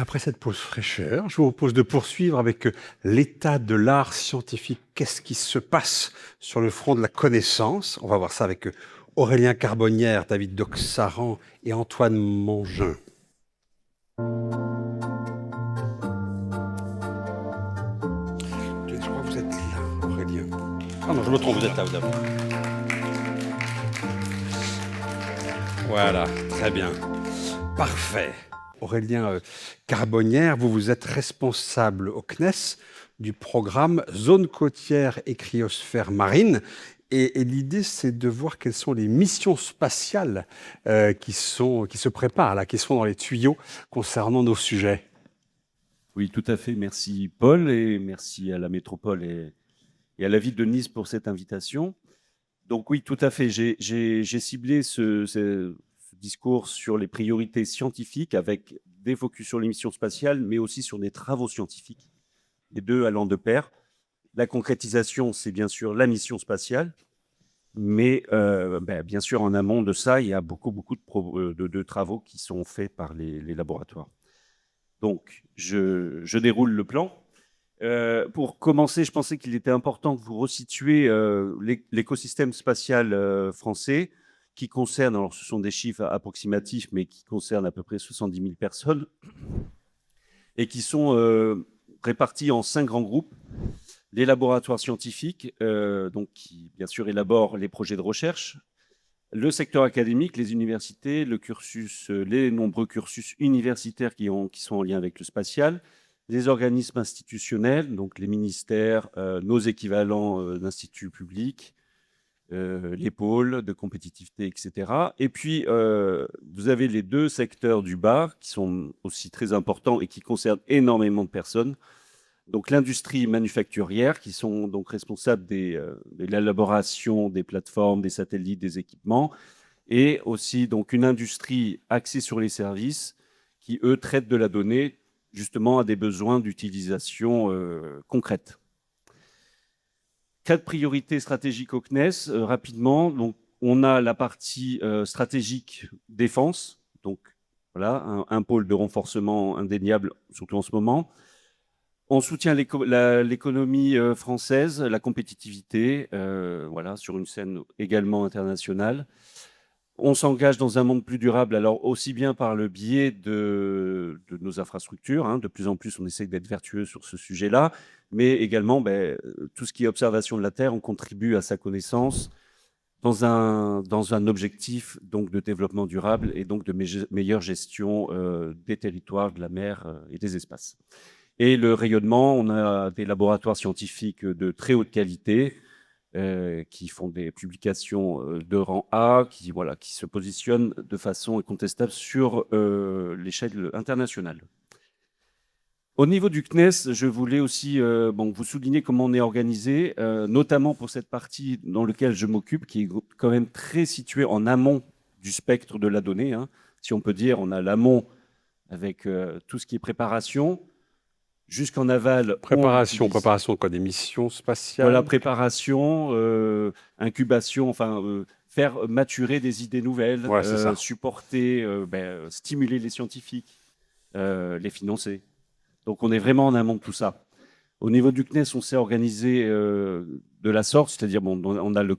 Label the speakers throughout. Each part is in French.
Speaker 1: après cette pause fraîcheur, je vous propose de poursuivre avec l'état de l'art scientifique. Qu'est-ce qui se passe sur le front de la connaissance? On va voir ça avec Aurélien Carbonnière, David Doxaran et Antoine Mongin. Je crois que vous êtes là, Aurélien. Ah non, je me trompe, vous êtes là, vous êtes là. Voilà, très bien. Parfait. Aurélien Carbonnière, vous êtes responsable au CNES du programme Zone côtière et cryosphère marine. Et l'idée, c'est de voir quelles sont les missions spatiales qui se préparent, là, qui sont dans les tuyaux concernant nos sujets.
Speaker 2: Oui, tout à fait. Merci Paul et merci à la métropole et à la ville de Nice pour cette invitation. Donc oui, tout à fait. J'ai ciblé ce discours sur les priorités scientifiques avec des focus sur les missions spatiales, mais aussi sur des travaux scientifiques, les deux allant de pair. La concrétisation, c'est bien sûr la mission spatiale, mais bien sûr, en amont de ça, il y a beaucoup de travaux qui sont faits par les laboratoires. Donc, je déroule le plan. Pour commencer, je pensais qu'il était important que vous resituiez l'écosystème spatial français qui concerne, alors ce sont des chiffres approximatifs, mais qui concernent à peu près 70 000 personnes et qui sont répartis en 5 grands groupes. Les laboratoires scientifiques, donc qui bien sûr élaborent les projets de recherche, le secteur académique, les universités, les nombreux cursus universitaires qui sont en lien avec le spatial, les organismes institutionnels, donc les ministères, nos équivalents d'instituts publics, les pôles de compétitivité, etc. Et puis, vous avez les deux secteurs du bas qui sont aussi très importants et qui concernent énormément de personnes. Donc l'industrie manufacturière, qui sont donc responsables de l'élaboration des plateformes, des satellites, des équipements, et aussi donc une industrie axée sur les services qui, eux, traitent de la donnée justement à des besoins d'utilisation concrète. 4 priorités stratégiques au CNES, rapidement. Donc, on a la partie stratégique défense, donc voilà, un pôle de renforcement indéniable, surtout en ce moment. On soutient l'économie française, la compétitivité, voilà, sur une scène également internationale. On s'engage dans un monde plus durable, alors aussi bien par le biais de nos infrastructures, hein, de plus en plus on essaie d'être vertueux sur ce sujet-là, mais également tout ce qui est observation de la Terre, on contribue à sa connaissance dans un objectif donc, de développement durable et donc de meilleure gestion des territoires, de la mer et des espaces. Et le rayonnement, on a des laboratoires scientifiques de très haute qualité qui font des publications de rang A, qui se positionnent de façon incontestable sur l'échelle internationale. Au niveau du CNES, je voulais aussi vous souligner comment on est organisé, notamment pour cette partie dans laquelle je m'occupe, qui est quand même très située en amont du spectre de la donnée. Hein. Si on peut dire, on a l'amont avec tout ce qui est préparation, jusqu'en aval.
Speaker 1: Préparation de quoi? Des missions spatiales?
Speaker 2: Voilà, préparation, incubation, faire maturer des idées nouvelles,
Speaker 1: Ouais, c'est ça.
Speaker 2: supporter, stimuler les scientifiques, les financer. Donc on est vraiment en amont de tout ça. Au niveau du CNES, on s'est organisé de la sorte, c'est-à-dire on a le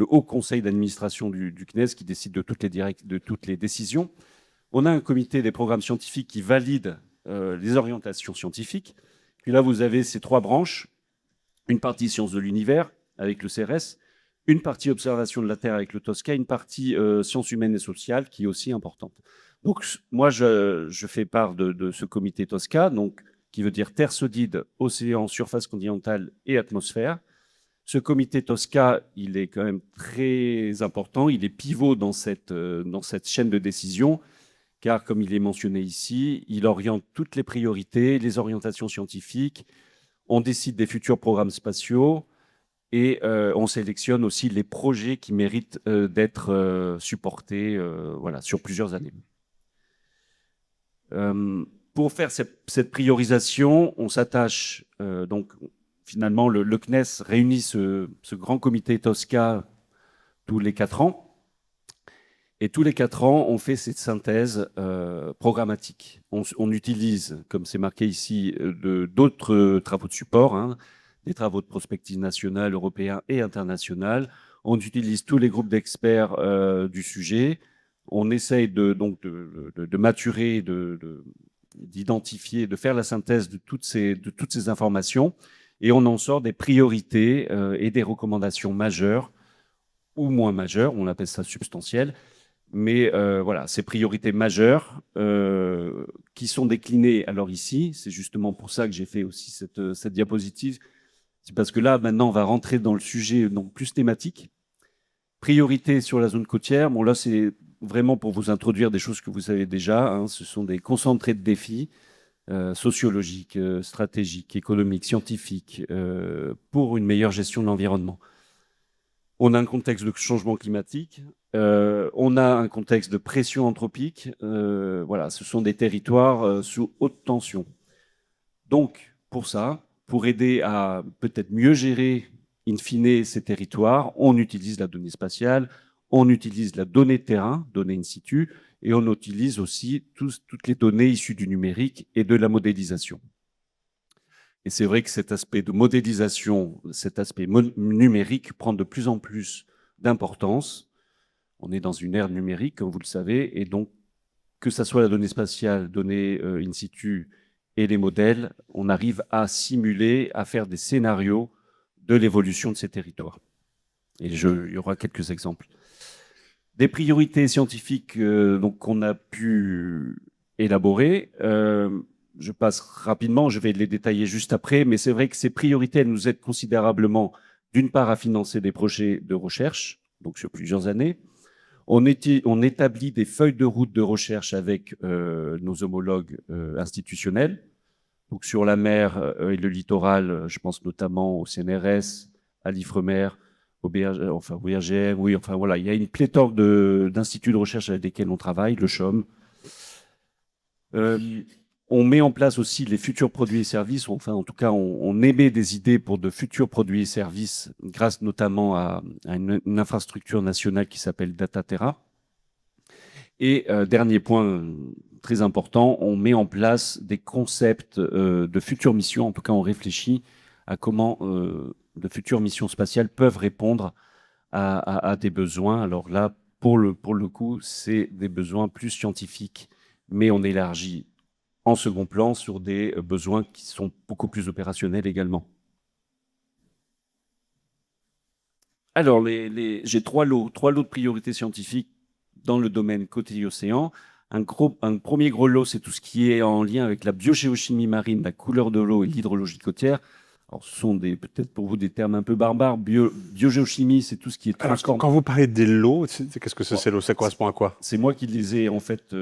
Speaker 2: haut conseil d'administration du CNES qui décide de toutes les décisions. On a un comité des programmes scientifiques qui valide les orientations scientifiques. Puis là, vous avez ces 3 branches, une partie sciences de l'univers avec le CRS, une partie observation de la Terre avec le TOSCA, une partie sciences humaines et sociales qui est aussi importante. Donc moi, je fais part de ce comité TOSCA, donc, qui veut dire Terre solide, océan, surface continentale et atmosphère. Ce comité TOSCA, il est quand même très important, il est pivot dans cette chaîne de décision, car comme il est mentionné ici, il oriente toutes les priorités, les orientations scientifiques, on décide des futurs programmes spatiaux et on sélectionne aussi les projets qui méritent d'être supportés sur plusieurs années. Pour faire cette priorisation, on s'attache donc finalement le CNES réunit ce grand comité TOSCA tous les 4 ans Et tous les 4 ans, on fait cette synthèse programmatique. On utilise, comme c'est marqué ici, d'autres travaux de support, hein, des travaux de prospective nationale, européen et international. On utilise tous les groupes d'experts du sujet. On essaye donc de maturer, d'identifier, de faire la synthèse de toutes ces informations. Et on en sort des priorités et des recommandations majeures ou moins majeures, on appelle ça substantielles. Mais voilà, ces priorités majeures qui sont déclinées. Alors ici, c'est justement pour ça que j'ai fait aussi cette diapositive. C'est parce que là, maintenant, on va rentrer dans le sujet donc, plus thématique. Priorité sur la zone côtière. Bon, là, c'est vraiment pour vous introduire des choses que vous savez déjà. Hein. Ce sont des concentrés de défis sociologiques, stratégiques, économiques, scientifiques pour une meilleure gestion de l'environnement. On a un contexte de changement climatique, on a un contexte de pression anthropique. Voilà, ce sont des territoires sous haute tension. Donc, pour ça, pour aider à peut-être mieux gérer, in fine, ces territoires, on utilise la donnée spatiale, on utilise la donnée de terrain, donnée in situ, et on utilise aussi toutes les données issues du numérique et de la modélisation. Et c'est vrai que cet aspect de modélisation, cet aspect numérique prend de plus en plus d'importance. On est dans une ère numérique, comme vous le savez, et donc que ce soit la donnée spatiale, donnée in situ et les modèles, on arrive à simuler, à faire des scénarios de l'évolution de ces territoires. Et il y aura quelques exemples. Des priorités scientifiques donc, qu'on a pu élaborer. Je passe rapidement, je vais les détailler juste après, mais c'est vrai que ces priorités, elles nous aident considérablement, d'une part, à financer des projets de recherche, donc sur plusieurs années. On établit des feuilles de route de recherche avec nos homologues institutionnels. Donc sur la mer et le littoral, je pense notamment au CNRS, à l'IFREMER, au BRGM, oui, enfin voilà, il y a une pléthore d'instituts de recherche avec lesquels on travaille, le CHOM. On met en place aussi les futurs produits et services, enfin en tout cas on émet des idées pour de futurs produits et services grâce notamment à une infrastructure nationale qui s'appelle DataTerra. Et dernier point très important, on met en place des concepts de futures missions, en tout cas on réfléchit à comment de futures missions spatiales peuvent répondre à des besoins. Alors là, pour le coup, c'est des besoins plus scientifiques, mais on élargit en second plan sur des besoins qui sont beaucoup plus opérationnels également. Alors, j'ai trois lots de priorités scientifiques dans le domaine côté océan. Un premier gros lot, c'est tout ce qui est en lien avec la biogéochimie marine, la couleur de l'eau et l'hydrologie côtière. Alors, ce sont peut-être pour vous des termes un peu barbares. Biogéochimie, c'est tout ce qui est transformé.
Speaker 1: Quand vous parlez des lots, qu'est-ce que c'est ces lots? Ça correspond à quoi?
Speaker 2: C'est moi qui les ai en fait.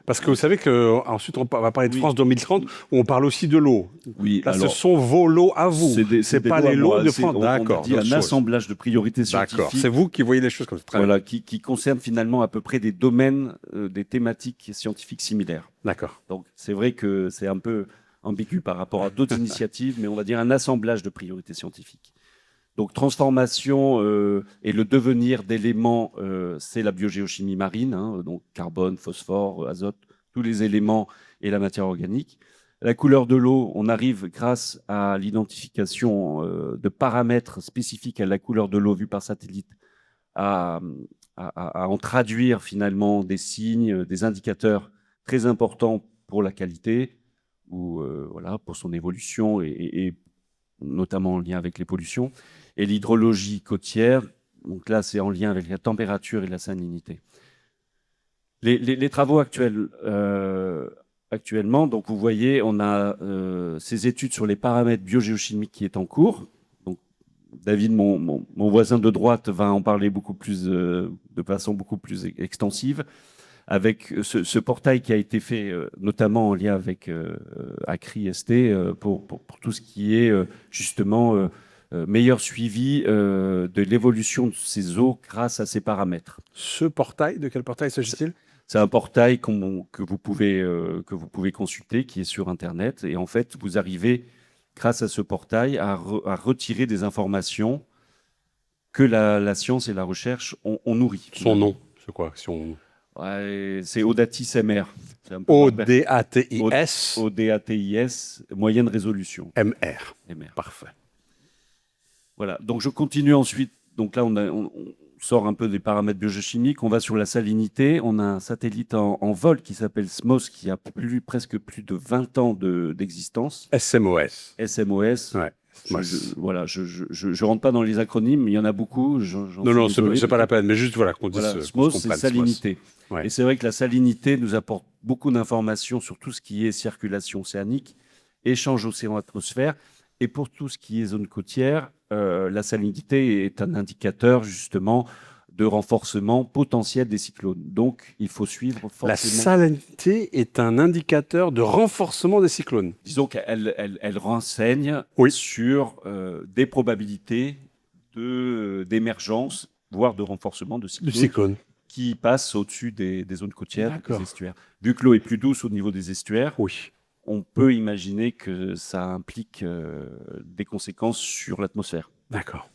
Speaker 1: Parce que vous savez qu'ensuite on va parler de
Speaker 2: Oui.
Speaker 1: France 2030 où on parle aussi de l'eau.
Speaker 2: Oui,
Speaker 1: Là,
Speaker 2: alors,
Speaker 1: ce sont vos lots à vous.
Speaker 2: c'est
Speaker 1: pas
Speaker 2: des
Speaker 1: les
Speaker 2: lots à
Speaker 1: lots
Speaker 2: moi.
Speaker 1: de France. D'accord.
Speaker 2: On dit un assemblage de priorités
Speaker 1: D'accord.
Speaker 2: scientifiques.
Speaker 1: C'est vous qui voyez les choses comme ça. Très bien.
Speaker 2: Voilà, qui concerne finalement à peu près des domaines, des thématiques scientifiques similaires.
Speaker 1: D'accord.
Speaker 2: Donc c'est vrai que c'est un peu ambigu par rapport à d'autres initiatives, mais on va dire un assemblage de priorités scientifiques. Donc transformation et le devenir d'éléments, c'est la biogéochimie marine, hein, donc carbone, phosphore, azote, tous les éléments et la matière organique. La couleur de l'eau, on arrive grâce à l'identification de paramètres spécifiques à la couleur de l'eau vue par satellite à en traduire finalement des signes, des indicateurs très importants pour la qualité ou voilà, pour son évolution et notamment en lien avec les pollutions. Et l'hydrologie côtière, donc là c'est en lien avec la température et la salinité. Les travaux actuellement, donc vous voyez, on a ces études sur les paramètres biogéochimiques qui est en cours. David, mon voisin de droite, va en parler beaucoup plus, de façon beaucoup plus extensive, avec ce portail qui a été fait notamment en lien avec ACRI-ST pour tout ce qui est justement meilleur suivi de l'évolution de ces eaux grâce à ces paramètres.
Speaker 1: Ce portail, de quel portail s'agit-il?
Speaker 2: C'est un portail que vous pouvez consulter, qui est sur Internet, et en fait, vous arrivez grâce à ce portail, à retirer des informations que la science et la recherche ont nourries.
Speaker 1: Son nom. C'est quoi si on...
Speaker 2: Ouais, c'est Audatis MR. C'est un peu
Speaker 1: ODATIS
Speaker 2: ODATIS, moyenne résolution.
Speaker 1: MR.
Speaker 2: MR.
Speaker 1: Parfait.
Speaker 2: Voilà. Donc je continue ensuite. Donc là, on sort un peu des paramètres biogéochimiques. On va sur la salinité. On a un satellite en vol qui s'appelle SMOS, qui a presque plus de 20 ans d'existence.
Speaker 1: SMOS.
Speaker 2: SMOS.
Speaker 1: Ouais.
Speaker 2: Voilà, je rentre pas dans les acronymes, il y en a beaucoup.
Speaker 1: Non, c'est pas la peine, mais juste voilà qu'on dise
Speaker 2: voilà,
Speaker 1: qu'on
Speaker 2: SMOS, c'est
Speaker 1: comprenne.
Speaker 2: salinité.
Speaker 1: Ouais.
Speaker 2: Et c'est vrai que la salinité nous apporte beaucoup d'informations sur tout ce qui est circulation océanique, échange océan-atmosphère. Et pour tout ce qui est zone côtière, la salinité est un indicateur justement de renforcement potentiel des cyclones. Donc, il faut suivre forcément.
Speaker 1: La salinité est un indicateur de renforcement des cyclones.
Speaker 2: Disons qu'elle renseigne sur des probabilités d'émergence, voire de renforcement de cyclones qui passent au-dessus des zones côtières, des estuaires. Vu que l'eau est plus douce au niveau des estuaires, on peut imaginer que ça implique des conséquences sur l'atmosphère.
Speaker 1: D'accord.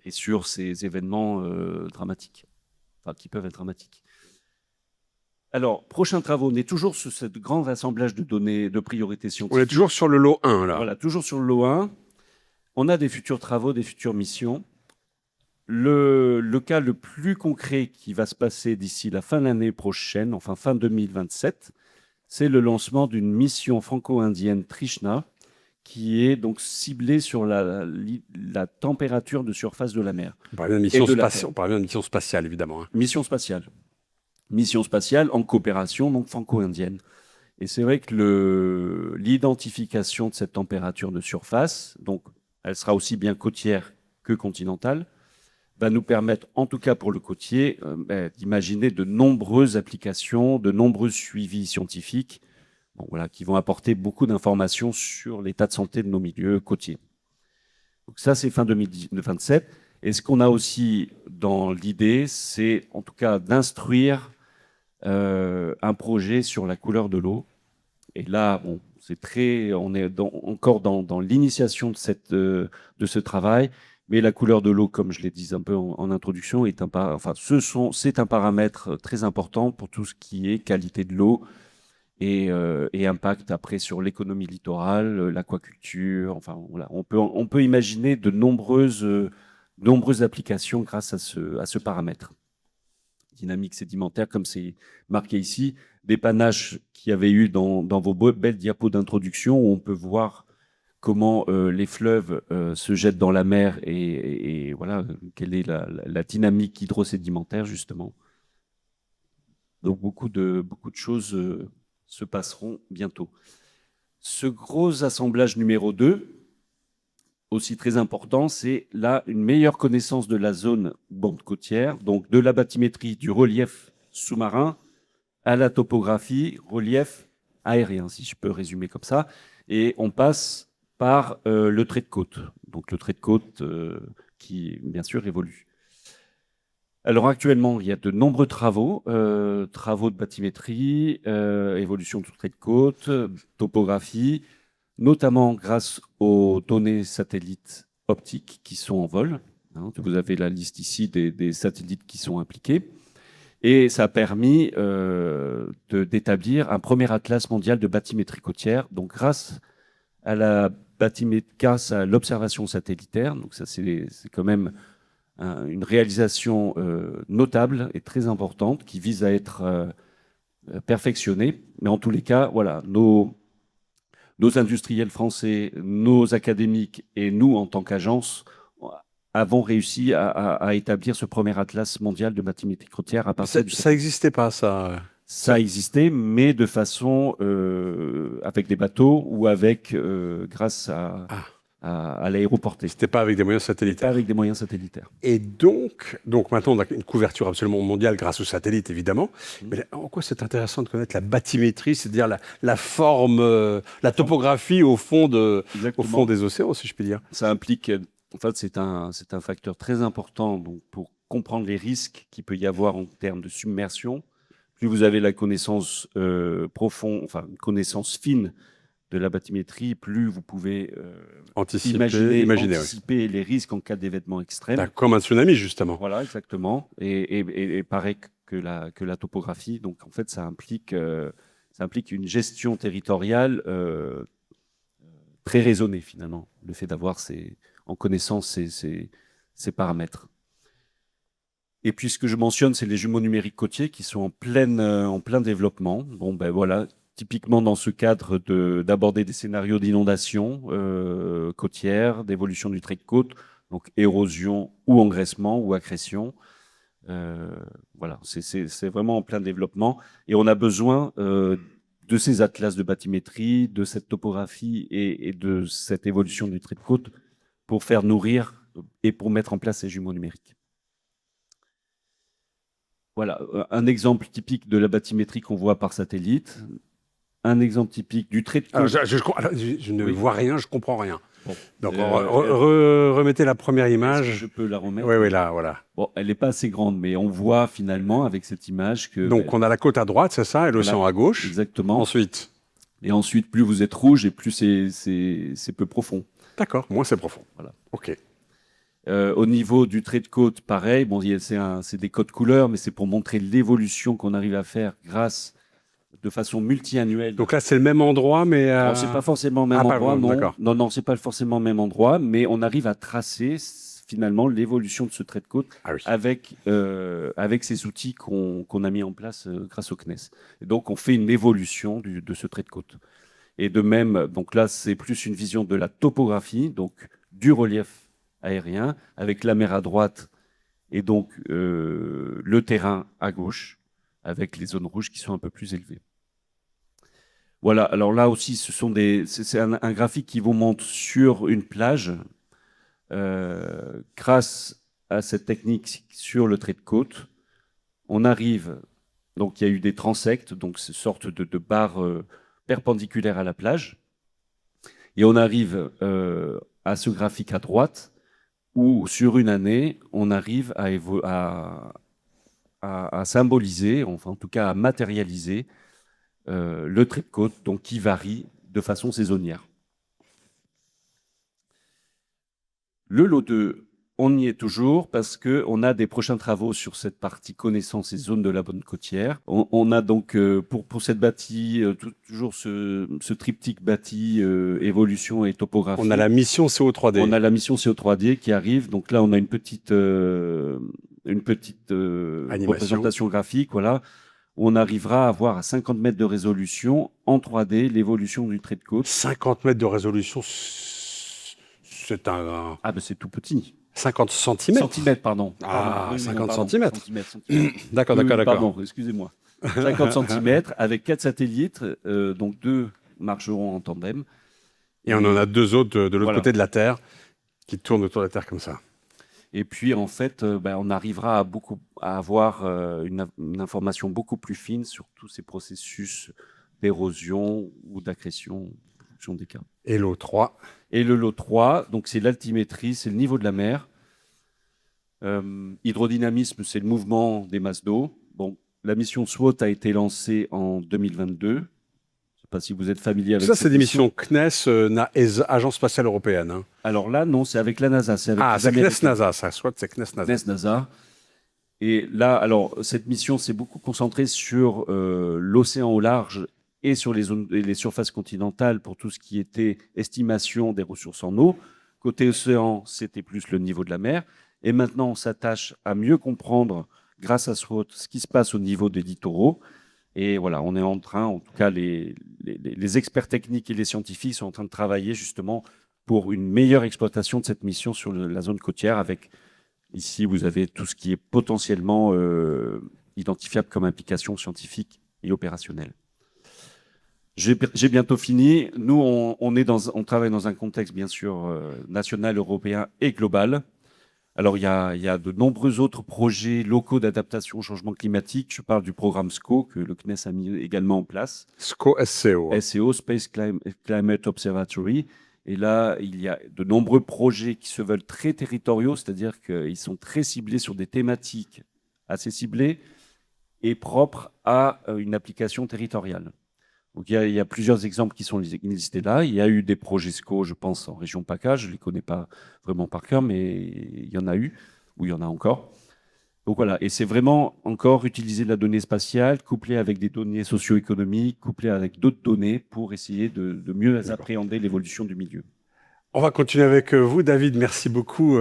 Speaker 2: Et sur ces événements dramatiques, enfin qui peuvent être dramatiques. Alors, prochains travaux, on est toujours sur ce grand assemblage de données de priorité scientifique.
Speaker 1: On est toujours sur le lot 1, là.
Speaker 2: Voilà, toujours sur le lot 1. On a des futurs travaux, des futures missions. Le cas le plus concret qui va se passer d'ici la fin de l'année prochaine, enfin fin 2027, c'est le lancement d'une mission franco-indienne Trishna, qui est donc ciblée sur la température de surface de la mer.
Speaker 1: On parle bien de mission spatiale, évidemment. Hein.
Speaker 2: Mission spatiale en coopération donc franco-indienne. Et c'est vrai que l'identification de cette température de surface, donc elle sera aussi bien côtière que continentale, va nous permettre, en tout cas pour le côtier, d'imaginer de nombreuses applications, de nombreux suivis scientifiques, qui vont apporter beaucoup d'informations sur l'état de santé de nos milieux côtiers. Donc ça, c'est fin 2027. Et ce qu'on a aussi dans l'idée, c'est en tout cas d'instruire un projet sur la couleur de l'eau. Et là, on est encore dans l'initiation de ce travail, mais la couleur de l'eau, comme je l'ai dit un peu en introduction, c'est un paramètre très important pour tout ce qui est qualité de l'eau et impact après sur l'économie littorale, l'aquaculture. Enfin, voilà, on peut imaginer de nombreuses applications grâce à ce paramètre. Dynamique sédimentaire, comme c'est marqué ici, des panaches qu'il y avait eu dans vos belles diapos d'introduction, où on peut voir comment les fleuves se jettent dans la mer et voilà, quelle est la dynamique hydrosédimentaire, justement. Donc, beaucoup de choses se passeront bientôt. Ce gros assemblage numéro 2, aussi très important, c'est là une meilleure connaissance de la zone bande côtière, donc de la bathymétrie du relief sous-marin à la topographie, relief aérien, si je peux résumer comme ça. Et on passe par le trait de côte, donc le trait de côte qui, bien sûr, évolue. Alors actuellement, il y a de nombreux travaux de bathymétrie, évolution du trait de côte, topographie, notamment grâce aux données satellites optiques qui sont en vol. Vous avez la liste ici des satellites qui sont impliqués. Et ça a permis d'établir un premier atlas mondial de bathymétrie côtière. Donc grâce à l'observation satellitaire, donc ça c'est quand même une réalisation notable et très importante qui vise à être perfectionnée. Mais en tous les cas, voilà, nos industriels français, nos académiques et nous, en tant qu'agence, avons réussi à établir ce premier atlas mondial de bathymétrie côtière à partir du...
Speaker 1: Ça n'existait pas, ça.
Speaker 2: Ça existait, mais de façon avec des bateaux ou grâce à l'aéroportée.
Speaker 1: C'était pas avec des moyens satellitaires.
Speaker 2: Pas avec des moyens satellitaires.
Speaker 1: Et donc maintenant, on a une couverture absolument mondiale grâce aux satellites, évidemment. Mais en quoi c'est intéressant de connaître la bathymétrie, c'est-à-dire la forme, la topographie au fond des océans, si je puis dire.
Speaker 2: Ça implique, en fait, c'est un facteur très important donc, pour comprendre les risques qu'il peut y avoir en termes de submersion. Plus vous avez la connaissance profonde, enfin une connaissance fine de la bathymétrie, plus vous pouvez
Speaker 1: Anticiper, imaginer.
Speaker 2: anticiper les risques en cas d'événements extrêmes.
Speaker 1: Comme un tsunami, justement.
Speaker 2: Voilà, exactement. Et pareil que la topographie. Donc, en fait, ça implique une gestion territoriale très raisonnée, finalement, le fait d'avoir en connaissance ces paramètres. Et puis, ce que je mentionne, c'est les jumeaux numériques côtiers qui sont en plein développement. Bon, ben voilà, typiquement dans ce cadre d'aborder des scénarios d'inondation côtière, d'évolution du trait de côte, donc érosion ou engraissement ou accrétion. Voilà, c'est vraiment en plein développement. Et on a besoin de ces atlas de bathymétrie, de cette topographie et de cette évolution du trait de côte pour faire nourrir et pour mettre en place ces jumeaux numériques. Voilà, un exemple typique de la bathymétrie qu'on voit par satellite. Un exemple typique du trait de côte.
Speaker 1: Je ne vois rien, je ne comprends rien.
Speaker 2: Bon.
Speaker 1: Donc, remettez la première image.
Speaker 2: Je peux la remettre.
Speaker 1: Oui, là, voilà.
Speaker 2: Bon, elle n'est pas assez grande, mais on voit finalement avec cette image que...
Speaker 1: Donc, on a la côte à droite, c'est ça, et l'océan à gauche.
Speaker 2: Exactement.
Speaker 1: Ensuite.
Speaker 2: Et ensuite, plus vous êtes rouge et plus c'est peu profond.
Speaker 1: D'accord, moins c'est profond.
Speaker 2: Voilà.
Speaker 1: OK.
Speaker 2: Au niveau du trait de côte, pareil. Bon, c'est des codes couleurs, mais c'est pour montrer l'évolution qu'on arrive à faire grâce de façon multi-annuelle.
Speaker 1: Donc là, c'est le même endroit, mais...
Speaker 2: C'est pas forcément le même endroit, non. Non, c'est pas forcément le même endroit, mais on arrive à tracer finalement l'évolution de ce trait de côte avec ces outils qu'on a mis en place grâce au CNES. Et donc, on fait une évolution de ce trait de côte. Et de même, donc là, c'est plus une vision de la topographie, donc du relief aérien, avec la mer à droite et donc le terrain à gauche, avec les zones rouges qui sont un peu plus élevées. Voilà, alors là aussi, c'est un graphique qui vous montre sur une plage, grâce à cette technique sur le trait de côte, on arrive, donc il y a eu des transects, donc ces sortes de barres perpendiculaires à la plage, et on arrive à ce graphique à droite, où sur une année, on arrive à symboliser, enfin en tout cas à matérialiser le trait de côte, donc qui varie de façon saisonnière. Le lot 2, on y est toujours parce qu'on a des prochains travaux sur cette partie connaissance et zone de la bande côtière. On a donc pour cette bâtie, toujours ce triptyque bâti, évolution et topographie.
Speaker 1: On a la mission CO3D.
Speaker 2: On a la mission CO3D qui arrive. Donc là, on a une petite représentation graphique, voilà. On arrivera à voir à 50 mètres de résolution en 3D l'évolution du trait de côte.
Speaker 1: 50 mètres de résolution, c'est un...
Speaker 2: Ah ben c'est tout petit.
Speaker 1: 50 centimètres.
Speaker 2: Centimètres, pardon.
Speaker 1: Ah,
Speaker 2: pardon.
Speaker 1: 50 centimètres.
Speaker 2: D'accord.
Speaker 1: D'accord.
Speaker 2: Excusez-moi. 50 centimètres avec 4 satellites, donc 2 marcheront en tandem.
Speaker 1: Et on en a 2 autres de l'autre côté de la Terre qui tournent autour de la Terre comme ça.
Speaker 2: Et puis, en fait, on arrivera à avoir une information beaucoup plus fine sur tous ces processus d'érosion ou d'accrétion en fonction des cas.
Speaker 1: Et lot 3.
Speaker 2: Et le lot 3, donc c'est l'altimétrie, c'est le niveau de la mer. Hydrodynamisme, c'est le mouvement des masses d'eau. Bon, la mission SWOT a été lancée en 2022. Je ne sais pas si vous êtes familier avec
Speaker 1: ça. C'est des missions CNES, Agence spatiale européenne. Hein.
Speaker 2: Alors là, non, c'est avec la NASA.
Speaker 1: C'est CNES-NASA, ça. SWOT, c'est CNES-NASA.
Speaker 2: CNES-NASA. Et là, alors, cette mission s'est beaucoup concentrée sur l'océan au large et sur les surfaces continentales pour tout ce qui était estimation des ressources en eau. Côté océan, c'était plus le niveau de la mer. Et maintenant, on s'attache à mieux comprendre, grâce à SWOT, ce qui se passe au niveau des littoraux. Et voilà, on est en train, en tout cas, les experts techniques et les scientifiques sont en train de travailler justement pour une meilleure exploitation de cette mission sur la zone côtière. Avec, ici, vous avez tout ce qui est potentiellement identifiable comme implication scientifique et opérationnelle. J'ai bientôt fini. Nous, on travaille dans un contexte, bien sûr, national, européen et global. Alors, il y a de nombreux autres projets locaux d'adaptation au changement climatique. Je parle du programme SCO, que le CNES a mis également en place.
Speaker 1: SCO, SCO.
Speaker 2: SCO, Space Climate Observatory. Et là, il y a de nombreux projets qui se veulent très territoriaux, c'est-à-dire qu'ils sont très ciblés sur des thématiques assez ciblées et propres à une application territoriale. Donc il y a plusieurs exemples qui sont listés là. Il y a eu des projets SCO, je pense, en région PACA. Je ne les connais pas vraiment par cœur, mais il y en a eu, ou il y en a encore. Donc voilà, et c'est vraiment encore utiliser la donnée spatiale, couplée avec des données socio-économiques, couplée avec d'autres données pour essayer de mieux appréhender l'évolution du milieu.
Speaker 1: On va continuer avec vous, David. Merci beaucoup,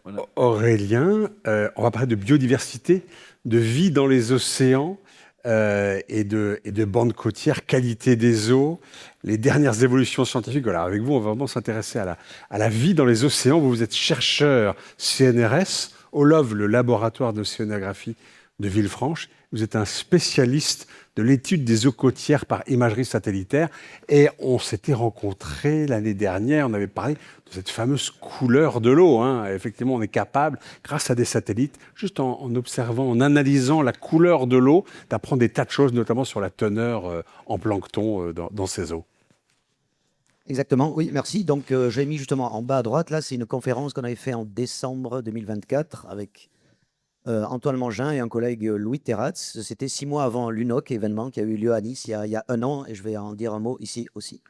Speaker 2: Voilà.
Speaker 1: Aurélien. On va parler de biodiversité, de vie dans les océans et de bandes côtières, qualité des eaux, les dernières évolutions scientifiques. Voilà, avec vous, on va vraiment s'intéresser à la vie dans les océans. Vous êtes chercheur CNRS, au LOV, le laboratoire d'océanographie de Villefranche. Vous êtes un spécialiste de l'étude des eaux côtières par imagerie satellitaire. Et on s'était rencontrés l'année dernière, on avait parlé de cette fameuse couleur de l'eau. Effectivement, on est capable, grâce à des satellites, juste en observant, en analysant la couleur de l'eau, d'apprendre des tas de choses, notamment sur la teneur en plancton dans ces eaux.
Speaker 3: Exactement, oui, merci. Donc, j'ai mis justement en bas à droite, là, c'est une conférence qu'on avait fait en décembre 2024 avec Antoine Mangin et un collègue Louis Terratz. C'était 6 mois avant l'UNOC, événement qui a eu lieu à Nice il y a 1 an, et je vais en dire un mot ici aussi.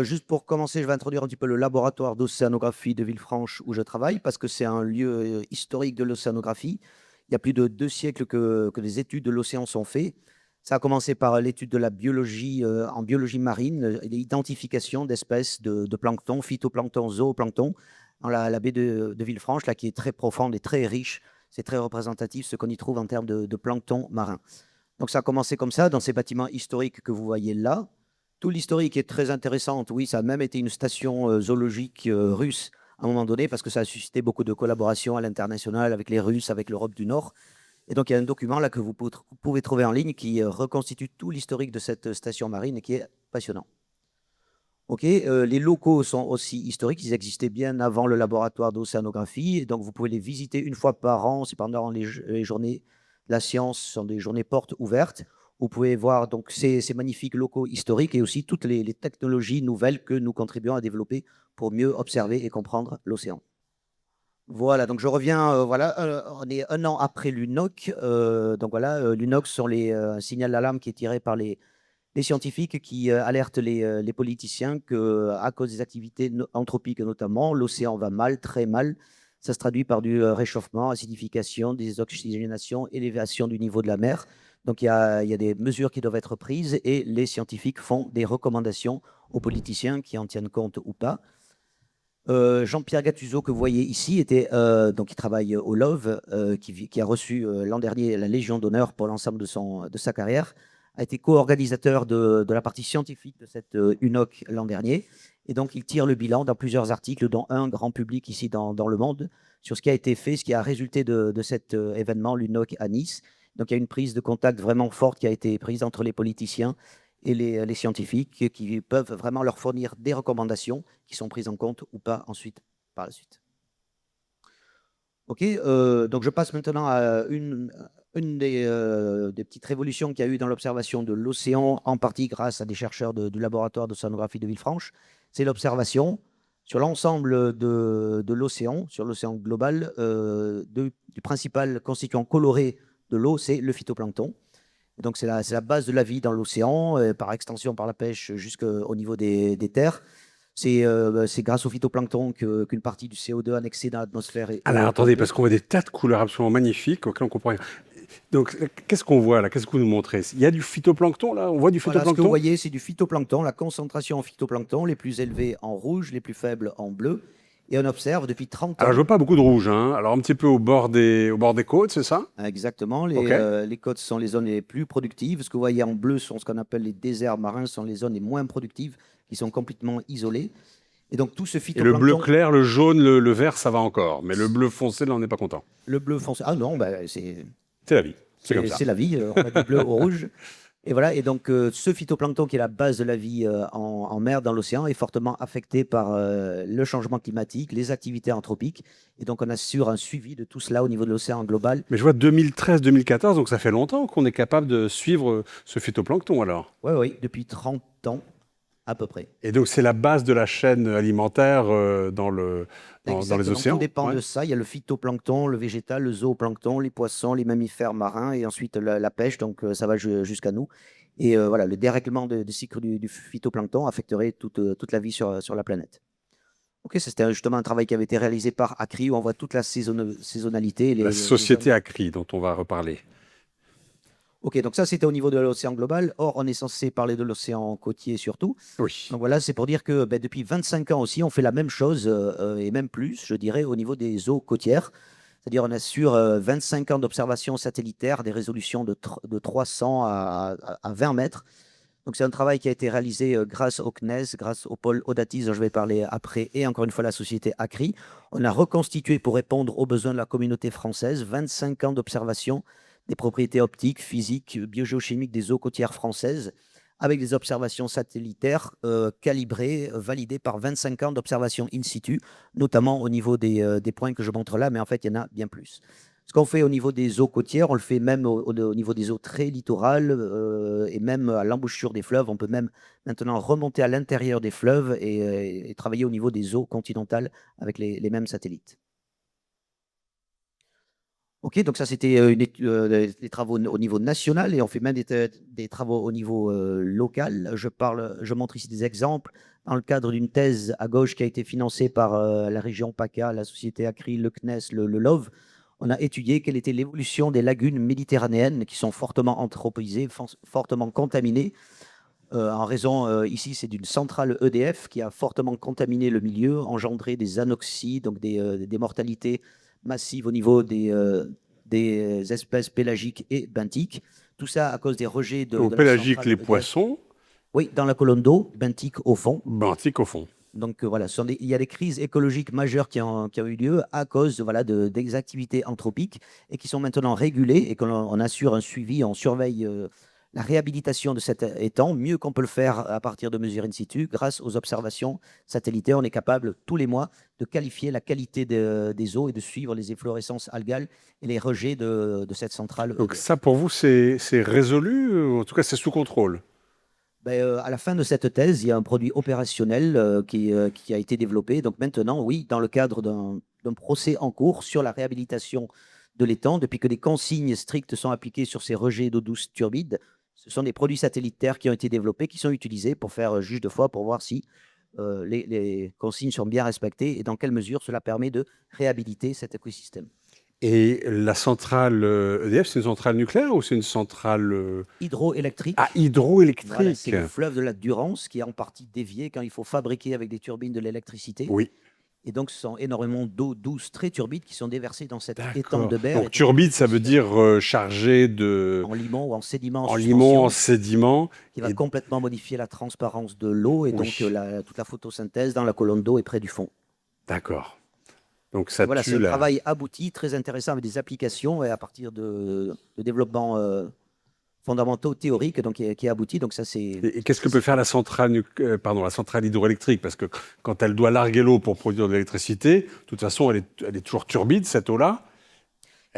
Speaker 3: Juste pour commencer, je vais introduire un petit peu le laboratoire d'océanographie de Villefranche où je travaille, parce que c'est un lieu historique de l'océanographie. Il y a plus de 2 siècles que les études de l'océan sont faites. Ça a commencé par l'étude de la biologie en biologie marine, l'identification d'espèces de plancton, phytoplancton, zooplancton, dans la baie de Villefranche, là, qui est très profonde et très riche. C'est très représentatif ce qu'on y trouve en termes de plancton marin. Donc ça a commencé comme ça, dans ces bâtiments historiques que vous voyez là. Tout l'historique est très intéressant. Oui, ça a même été une station zoologique russe à un moment donné, parce que ça a suscité beaucoup de collaboration à l'international avec les Russes, avec l'Europe du Nord. Et donc, il y a un document là que vous pouvez trouver en ligne qui reconstitue tout l'historique de cette station marine et qui est passionnant. OK, les locaux sont aussi historiques. Ils existaient bien avant le laboratoire d'océanographie. Et donc, vous pouvez les visiter une fois par an. C'est pendant les journées de la science, ce sont des journées portes ouvertes. Vous pouvez voir donc ces magnifiques locaux historiques et aussi toutes les technologies nouvelles que nous contribuons à développer pour mieux observer et comprendre l'océan. Voilà, donc je reviens, on est 1 an après l'UNOC. Donc voilà, l'UNOC sont un signal d'alarme qui est tiré par les scientifiques qui alertent les politiciens qu'à cause des activités anthropiques notamment, l'océan va mal, très mal. Ça se traduit par du réchauffement, acidification, désoxygénation, élévation du niveau de la mer. Donc il y a des mesures qui doivent être prises et les scientifiques font des recommandations aux politiciens qui en tiennent compte ou pas. Jean-Pierre Gattuso, que vous voyez ici, donc il travaille au LOV, qui a reçu l'an dernier la Légion d'honneur pour l'ensemble de sa carrière, a été co-organisateur de la partie scientifique de cette UNOC l'an dernier. Et donc, il tire le bilan dans plusieurs articles, dont un grand public ici dans le monde, sur ce qui a été fait, ce qui a résulté de cet événement, l'UNOC à Nice. Donc, il y a une prise de contact vraiment forte qui a été prise entre les politiciens et les scientifiques qui peuvent vraiment leur fournir des recommandations qui sont prises en compte ou pas ensuite, par la suite. OK, donc je passe maintenant à une des petites révolutions qu'il y a eu dans l'observation de l'océan, en partie grâce à des chercheurs du laboratoire d'océanographie de Villefranche. C'est l'observation sur l'ensemble de l'océan, sur l'océan global, du principal constituant coloré de l'eau, c'est le phytoplancton. Donc, c'est la base de la vie dans l'océan, par extension par la pêche jusqu'au niveau des terres. C'est grâce au phytoplancton qu'une partie du CO2 annexé dans l'atmosphère est.
Speaker 1: Alors, attendez, parce qu'on voit des tas de couleurs absolument magnifiques auxquelles on comprend rien. Donc, qu'est-ce qu'on voit là? Qu'est-ce que vous nous montrez? Il y a du phytoplancton là? On voit du phytoplancton?
Speaker 3: Voilà, ce que vous voyez, c'est du phytoplancton, la concentration en phytoplancton, les plus élevées en rouge, les plus faibles en bleu. Et on observe depuis 30 ans.
Speaker 1: Alors, je vois pas beaucoup de rouge. Alors, un petit peu au bord des côtes, c'est ça?
Speaker 3: Exactement.
Speaker 1: Ok.
Speaker 3: Les côtes sont les zones les plus productives. Ce que vous voyez en bleu sont ce qu'on appelle les déserts marins, sont les zones les moins productives, qui sont complètement isolées. Et donc, tout ce
Speaker 1: Et
Speaker 3: phytoplancton.
Speaker 1: le bleu clair, le jaune, le vert, ça va encore. Mais le bleu foncé, là, on n'est pas content.
Speaker 3: Le bleu foncé. Ah non, c'est
Speaker 1: la vie. C'est comme ça.
Speaker 3: C'est la vie. On va du bleu au rouge. Et voilà. Et donc, ce phytoplancton qui est la base de la vie en mer, dans l'océan, est fortement affecté par le changement climatique, les activités anthropiques. Et donc, on assure un suivi de tout cela au niveau de l'océan global.
Speaker 1: Mais je vois 2013-2014, donc ça fait longtemps qu'on est capable de suivre ce phytoplancton alors.
Speaker 3: Oui, depuis 30 ans. à peu près.
Speaker 1: Et donc, c'est la base de la chaîne alimentaire dans les
Speaker 3: Exactement,
Speaker 1: océans.
Speaker 3: tout dépend
Speaker 1: Ouais.
Speaker 3: de ça. Il y a le phytoplancton, le végétal, le zooplancton, les poissons, les mammifères marins et ensuite la pêche. Donc, ça va jusqu'à nous. Et voilà, le dérèglement du cycle du phytoplancton affecterait toute la vie sur la planète. Ok, ça, c'était justement un travail qui avait été réalisé par ACRI où on voit toute la saisonnalité.
Speaker 1: La société ACRI, dont on va reparler.
Speaker 3: Ok, donc ça, c'était au niveau de l'océan global. Or, on est censé parler de l'océan côtier surtout.
Speaker 1: Oui.
Speaker 3: Donc voilà, c'est pour dire que depuis 25 ans aussi, on fait la même chose, et même plus, je dirais, au niveau des eaux côtières. C'est-à-dire, on assure 25 ans d'observation satellitaire, des résolutions de 300 à 20 mètres. Donc c'est un travail qui a été réalisé grâce au CNES, grâce au pôle Audatis, dont je vais parler après, et encore une fois la société ACRI. On a reconstitué pour répondre aux besoins de la communauté française 25 ans d'observation des propriétés optiques, physiques, biogéochimiques des eaux côtières françaises, avec des observations satellitaires calibrées, validées par 25 ans d'observation in situ, notamment au niveau des points que je montre là, mais en fait, il y en a bien plus. Ce qu'on fait au niveau des eaux côtières, on le fait même au niveau des eaux très littorales et même à l'embouchure des fleuves. On peut même maintenant remonter à l'intérieur des fleuves et travailler au niveau des eaux continentales avec les mêmes satellites. Ok, donc ça c'était des travaux au niveau national et on fait même des travaux au niveau local. Je montre ici des exemples dans le cadre d'une thèse à gauche qui a été financée par la région PACA, la société ACRI, le CNES, le LOVE. On a étudié quelle était l'évolution des lagunes méditerranéennes qui sont fortement anthropisées, fortement contaminées. En raison, ici, c'est d'une centrale EDF qui a fortement contaminé le milieu, engendré des anoxies, donc des mortalités massives au niveau des espèces pélagiques et benthiques. Tout ça à cause des rejets
Speaker 1: Au
Speaker 3: de la
Speaker 1: pélagique,
Speaker 3: centrale
Speaker 1: les
Speaker 3: EDF.
Speaker 1: poissons,
Speaker 3: Oui, dans la colonne d'eau, benthique au fond.
Speaker 1: benthiques au fond.
Speaker 3: Donc voilà, il y a des crises écologiques majeures qui ont eu lieu à cause voilà, des activités anthropiques et qui sont maintenant régulées et qu'on assure un suivi, on surveille la réhabilitation de cet étang mieux qu'on peut le faire à partir de mesures in situ. Grâce aux observations satellitaires, on est capable tous les mois de qualifier la qualité des eaux et de suivre les efflorescences algales et les rejets de cette centrale
Speaker 1: Donc
Speaker 3: EDF.
Speaker 1: ça, pour vous, c'est résolu, en tout cas, c'est sous contrôle.
Speaker 3: À la fin de cette thèse, il y a un produit opérationnel qui a été développé. Donc maintenant, oui, dans le cadre d'un procès en cours sur la réhabilitation de l'étang, depuis que des consignes strictes sont appliquées sur ces rejets d'eau douce turbide, ce sont des produits satellitaires qui ont été développés, qui sont utilisés pour faire juge de foi, pour voir si les consignes sont bien respectées et dans quelle mesure cela permet de réhabiliter cet écosystème.
Speaker 1: Et la centrale EDF, c'est une centrale nucléaire ou c'est une centrale
Speaker 3: Hydroélectrique.
Speaker 1: ah, hydroélectrique?
Speaker 3: Voilà, c'est le fleuve de la Durance qui est en partie dévié quand il faut fabriquer avec des turbines de l'électricité.
Speaker 1: Oui,
Speaker 3: Et donc, ce sont énormément d'eau douce très turbide qui sont déversées dans cet étang
Speaker 1: d'accord.
Speaker 3: de berre.
Speaker 1: Donc turbide, ça veut dire chargé de
Speaker 3: En limon ou en sédiment,
Speaker 1: en
Speaker 3: suspension,
Speaker 1: limon, en sédiment.
Speaker 3: qui va
Speaker 1: Et
Speaker 3: complètement modifier la transparence de l'eau et
Speaker 1: oui,
Speaker 3: donc toute la photosynthèse dans la colonne d'eau et près du fond.
Speaker 1: d'accord. Donc ça
Speaker 3: Voilà, c'est
Speaker 1: tue
Speaker 3: un
Speaker 1: la.
Speaker 3: travail abouti, très intéressant avec des applications et à partir de développements fondamentaux théoriques donc, qui est abouti. Donc ça, c'est.
Speaker 1: Et qu'est-ce que peut faire la centrale, la centrale hydroélectrique? Parce que quand elle doit larguer l'eau pour produire de l'électricité, de toute façon, elle est toujours turbide, cette eau-là.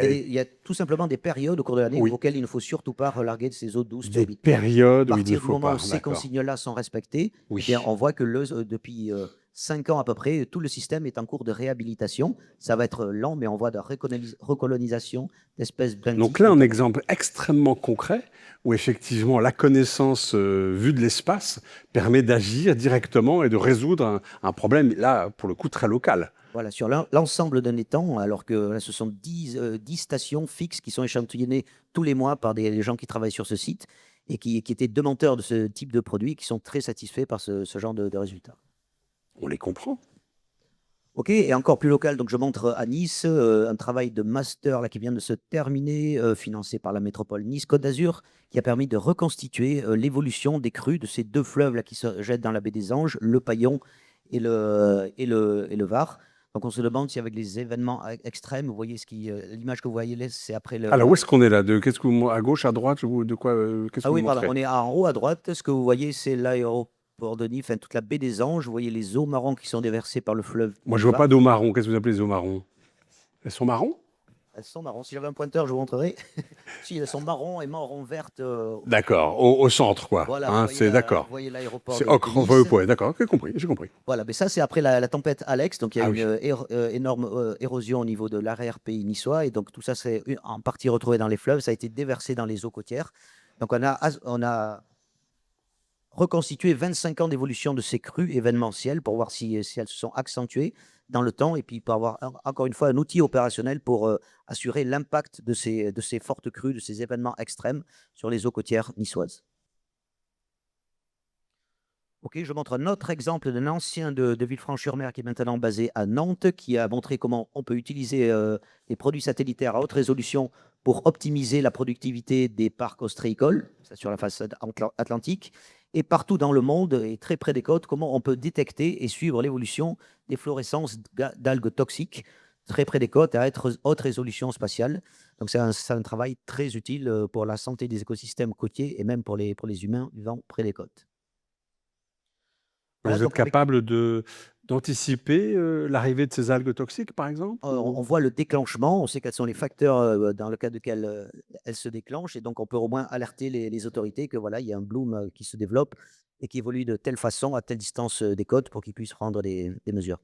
Speaker 3: Il y a tout simplement des périodes au cours de l'année
Speaker 1: Oui,
Speaker 3: auxquelles il ne faut surtout pas relarguer de ces eaux douces
Speaker 1: des
Speaker 3: turbides. À
Speaker 1: périodes où il ne
Speaker 3: partir du
Speaker 1: faut
Speaker 3: moment
Speaker 1: pas.
Speaker 3: où ces
Speaker 1: D'accord.
Speaker 3: consignes-là sont respectées, eh
Speaker 1: Oui.
Speaker 3: bien, on voit que depuis 5 ans à peu près, tout le système est en cours de réhabilitation. Ça va être lent, mais on voit de la recolonisation d'espèces benthiques.
Speaker 1: Donc là, un exemple extrêmement concret où effectivement la connaissance vue de l'espace permet d'agir directement et de résoudre un problème, là, pour le coup, très local.
Speaker 3: Voilà, sur l'ensemble d'un étang, alors que là, ce sont 10 stations fixes qui sont échantillonnées tous les mois par des gens qui travaillent sur ce site et qui étaient demandeurs de ce type de produits, qui sont très satisfaits par ce genre de résultats.
Speaker 1: On les comprend.
Speaker 3: Ok, et encore plus local, donc je montre à Nice un travail de master là, qui vient de se terminer, financé par la métropole Nice-Côte d'Azur, qui a permis de reconstituer l'évolution des crues de ces deux fleuves là, qui se jettent dans la baie des Anges, le Paillon et le Var. Donc on se demande si avec les événements extrêmes, vous voyez l'image que vous voyez là, c'est après le.
Speaker 1: Alors, où est-ce qu'on est là? Qu'est-ce que à gauche, à droite, de quoi qu'est-ce que
Speaker 3: Ah
Speaker 1: vous
Speaker 3: oui, pardon,
Speaker 1: montrez?
Speaker 3: on est en haut à droite. Ce que vous voyez, c'est l'aéroport de Nice, enfin toute la baie des Anges. Vous voyez les eaux marrons qui sont déversées par le fleuve.
Speaker 1: Moi, je vois
Speaker 3: Var.
Speaker 1: pas d'eau marron. Qu'est-ce que vous appelez les eaux marron? Elles sont marron?
Speaker 3: Elles sont marrons. Si j'avais un pointeur, je vous montrerai. Si, elles sont marron et marron verte.
Speaker 1: D'accord, au centre, quoi.
Speaker 3: Voilà,
Speaker 1: Hein, c'est
Speaker 3: vous
Speaker 1: d'accord.
Speaker 3: voyez l'aéroport
Speaker 1: C'est
Speaker 3: de
Speaker 1: ocre, on voit
Speaker 3: Nice.
Speaker 1: au point. D'accord, ok, compris, j'ai compris.
Speaker 3: Voilà, mais ça, c'est après la tempête Alex. Donc, il y a
Speaker 1: Ah
Speaker 3: une
Speaker 1: oui.
Speaker 3: énorme érosion au niveau de l'arrière-pays niçois. Et donc, tout ça, c'est en partie retrouvé dans les fleuves. Ça a été déversé dans les eaux côtières. Donc, on a reconstitué 25 ans d'évolution de ces crues événementielles pour voir si elles se sont accentuées dans le temps. Et puis, pour avoir, encore une fois, un outil opérationnel pour assurer l'impact de ces fortes crues, de ces événements extrêmes sur les eaux côtières niçoises. Ok, je montre un autre exemple d'un ancien de Villefranche-sur-Mer qui est maintenant basé à Nantes, qui a montré comment on peut utiliser les produits satellitaires à haute résolution pour optimiser la productivité des parcs ostréicoles, ça sur la façade atlantique, et partout dans le monde et très près des côtes, comment on peut détecter et suivre l'évolution des fluorescences d'algues toxiques très près des côtes à haute résolution spatiale. Donc c'est un travail très utile pour la santé des écosystèmes côtiers et même pour les humains vivant près des côtes. Voilà,
Speaker 1: Vous êtes
Speaker 3: donc
Speaker 1: capable d'anticiper l'arrivée de ces algues toxiques, par exemple
Speaker 3: on voit le déclenchement, on sait quels sont les facteurs dans le cas duquel elles se déclenchent, et donc on peut au moins alerter les autorités que voilà, il y a un bloom qui se développe et qui évolue de telle façon, à telle distance des côtes pour qu'ils puissent prendre des mesures.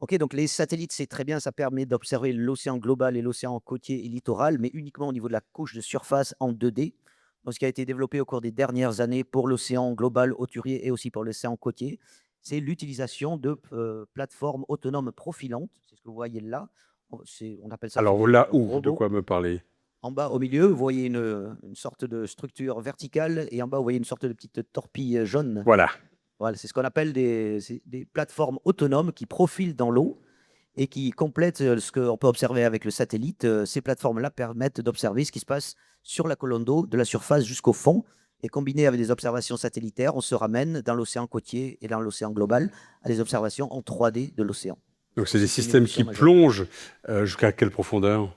Speaker 3: Ok, donc les satellites, c'est très bien, ça permet d'observer l'océan global et l'océan côtier et littoral, mais uniquement au niveau de la couche de surface en 2D. Donc, ce qui a été développé au cours des dernières années pour l'océan global hauturier et aussi pour l'océan côtier, c'est l'utilisation de plateformes autonomes profilantes. C'est ce que vous voyez là. On appelle ça
Speaker 1: Alors
Speaker 3: plutôt
Speaker 1: là
Speaker 3: des
Speaker 1: où? De
Speaker 3: robots.
Speaker 1: quoi me parler?
Speaker 3: En bas, au milieu, vous voyez une sorte de structure verticale, et en bas, vous voyez une sorte de petite torpille jaune.
Speaker 1: Voilà.
Speaker 3: Voilà, c'est ce qu'on appelle des plateformes autonomes qui profilent dans l'eau et qui complètent ce qu'on peut observer avec le satellite. Ces plateformes-là permettent d'observer ce qui se passe sur la colonne d'eau, de la surface jusqu'au fond. Et combiné avec des observations satellitaires, on se ramène dans l'océan côtier et dans l'océan global à des observations en 3D de l'océan.
Speaker 1: Donc c'est des
Speaker 3: C'est une
Speaker 1: systèmes
Speaker 3: évolution
Speaker 1: qui
Speaker 3: majeure.
Speaker 1: plongent jusqu'à quelle profondeur?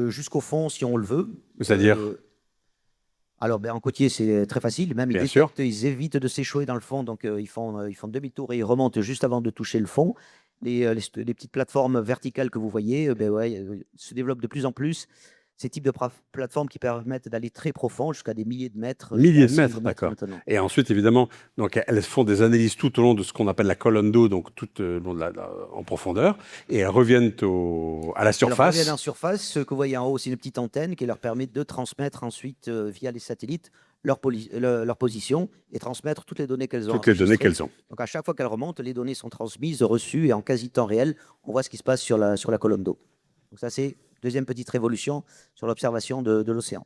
Speaker 3: Jusqu'au fond, si on le veut.
Speaker 1: C'est-à-dire?
Speaker 3: Alors, en côtier, c'est très facile. Même,
Speaker 1: Bien sûr.
Speaker 3: ils évitent de s'échouer dans le fond. Donc, ils font demi-tour et ils remontent juste avant de toucher le fond. Les petites plateformes verticales que vous voyez se développent de plus en plus. Ces types de plateformes qui permettent d'aller très profond, jusqu'à des milliers de mètres, jusqu'à
Speaker 1: Milliers
Speaker 3: un
Speaker 1: de
Speaker 3: centaine
Speaker 1: mètres,
Speaker 3: de mètres
Speaker 1: d'accord.
Speaker 3: maintenant.
Speaker 1: Et ensuite, évidemment, donc, elles font des analyses tout au long de ce qu'on appelle la colonne d'eau, donc tout long en profondeur, et elles reviennent à la
Speaker 3: Alors, reviennent en
Speaker 1: surface.
Speaker 3: surface. Ce que vous voyez en haut, c'est une petite antenne qui leur permet de transmettre ensuite, via les satellites, leur position et transmettre toutes les données qu'elles ont
Speaker 1: Toutes les données
Speaker 3: enregistrées.
Speaker 1: qu'elles ont.
Speaker 3: Donc, à chaque fois qu'elles remontent, les données sont transmises, reçues, et en quasi temps réel, on voit ce qui se passe sur la colonne d'eau. Donc, ça, c'est deuxième petite révolution sur l'observation de l'océan.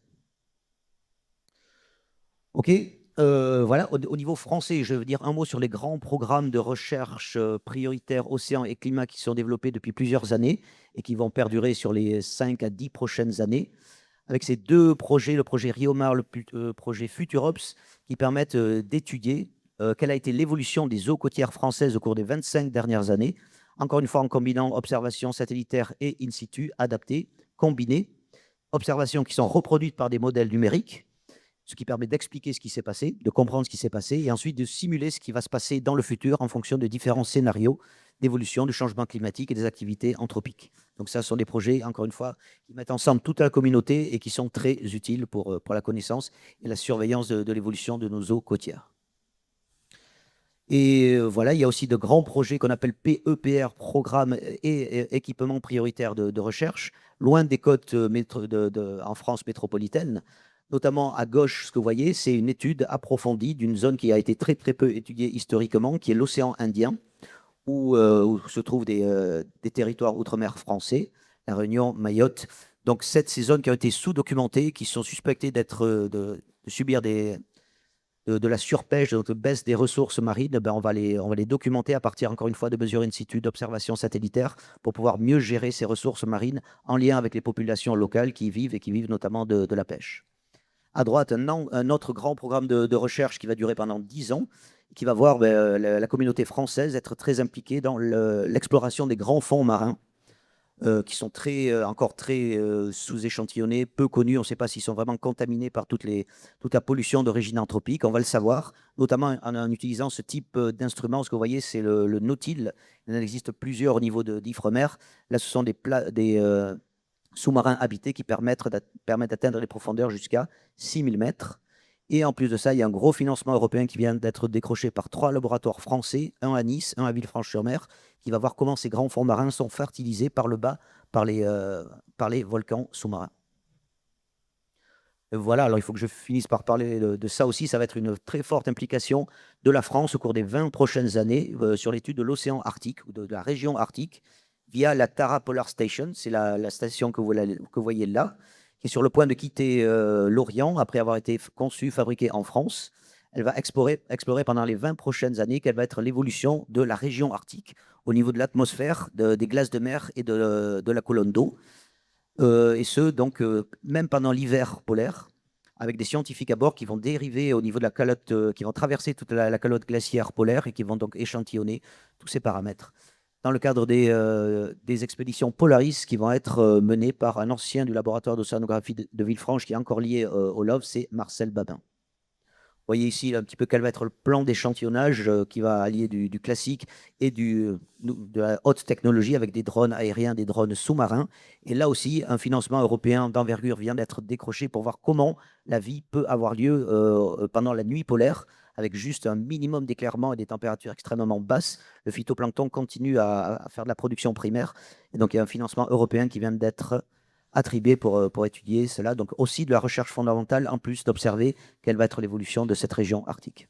Speaker 3: OK. Voilà, au niveau français, je veux dire un mot sur les grands programmes de recherche prioritaires océan et climat qui sont développés depuis plusieurs années et qui vont perdurer sur les 5 à 10 prochaines années. Avec ces deux projets, le projet Riomar, le projet Futurops, qui permettent d'étudier quelle a été l'évolution des eaux côtières françaises au cours des 25 dernières années. Encore une fois, en combinant observations satellitaires et in situ adaptées, combinées. Observations qui sont reproduites par des modèles numériques, ce qui permet d'expliquer ce qui s'est passé, de comprendre ce qui s'est passé, et ensuite de simuler ce qui va se passer dans le futur en fonction de différents scénarios d'évolution, du changement climatique et des activités anthropiques. Donc ça, ce sont des projets, encore une fois, qui mettent ensemble toute la communauté et qui sont très utiles pour la connaissance et la surveillance de l'évolution de nos eaux côtières. Et voilà, il y a aussi de grands projets qu'on appelle PEPR, programmes et équipements prioritaires de recherche, loin des côtes en France métropolitaine. Notamment à gauche, ce que vous voyez, c'est une étude approfondie d'une zone qui a été très très peu étudiée historiquement, qui est l'océan Indien, où se trouvent des territoires outre-mer français, La Réunion, Mayotte. Donc ces zones qui ont été sous-documentées, qui sont suspectées de subir de la surpêche, de baisse des ressources marines, on va les documenter à partir, encore une fois, de mesures in situ, d'observations satellitaires, pour pouvoir mieux gérer ces ressources marines en lien avec les populations locales qui vivent notamment de la pêche. À droite, un autre grand programme de recherche qui va durer pendant 10 ans, qui va voir la communauté française être très impliquée dans l'exploration des grands fonds marins, qui sont encore très sous-échantillonnés, peu connus. On ne sait pas s'ils sont vraiment contaminés par toute la pollution d'origine anthropique. On va le savoir, notamment en utilisant ce type d'instrument. Ce que vous voyez, c'est le Nautile. Il en existe plusieurs au niveau d'Ifremer. Là, ce sont des sous-marins habités qui permettent d'atteindre les profondeurs jusqu'à 6000 mètres. Et en plus de ça, il y a un gros financement européen qui vient d'être décroché par 3 laboratoires français, un à Nice, un à Villefranche-sur-Mer, qui va voir comment ces grands fonds marins sont fertilisés par le bas par les volcans sous-marins. Voilà, alors il faut que je finisse par parler de ça aussi. Ça va être une très forte implication de la France au cours des 20 prochaines années sur l'étude de l'océan Arctique ou de la région arctique via la Tara Polar Station. C'est la station que vous voyez là, qui est sur le point de quitter l'Orient après avoir été conçue, fabriquée en France. Elle va explorer pendant les 20 prochaines années quelle va être l'évolution de la région arctique au niveau de l'atmosphère, des glaces de mer et de la colonne d'eau. Et ce, donc, même pendant l'hiver polaire, avec des scientifiques à bord qui vont dériver au niveau de la calotte, qui vont traverser toute la calotte glaciaire polaire et qui vont donc échantillonner tous ces paramètres. Dans le cadre des expéditions Polaris qui vont être menées par un ancien du laboratoire d'océanographie de Villefranche qui est encore lié au LOV, c'est Marcel Babin. Vous voyez ici un petit peu quel va être le plan d'échantillonnage qui va allier du classique et de la haute technologie avec des drones aériens, des drones sous-marins. Et là aussi, un financement européen d'envergure vient d'être décroché pour voir comment la vie peut avoir lieu pendant la nuit polaire avec juste un minimum d'éclairement et des températures extrêmement basses. Le phytoplancton continue à faire de la production primaire. Et donc, il y a un financement européen qui vient d'être attribué pour étudier cela. Donc aussi de la recherche fondamentale, en plus d'observer quelle va être l'évolution de cette région arctique.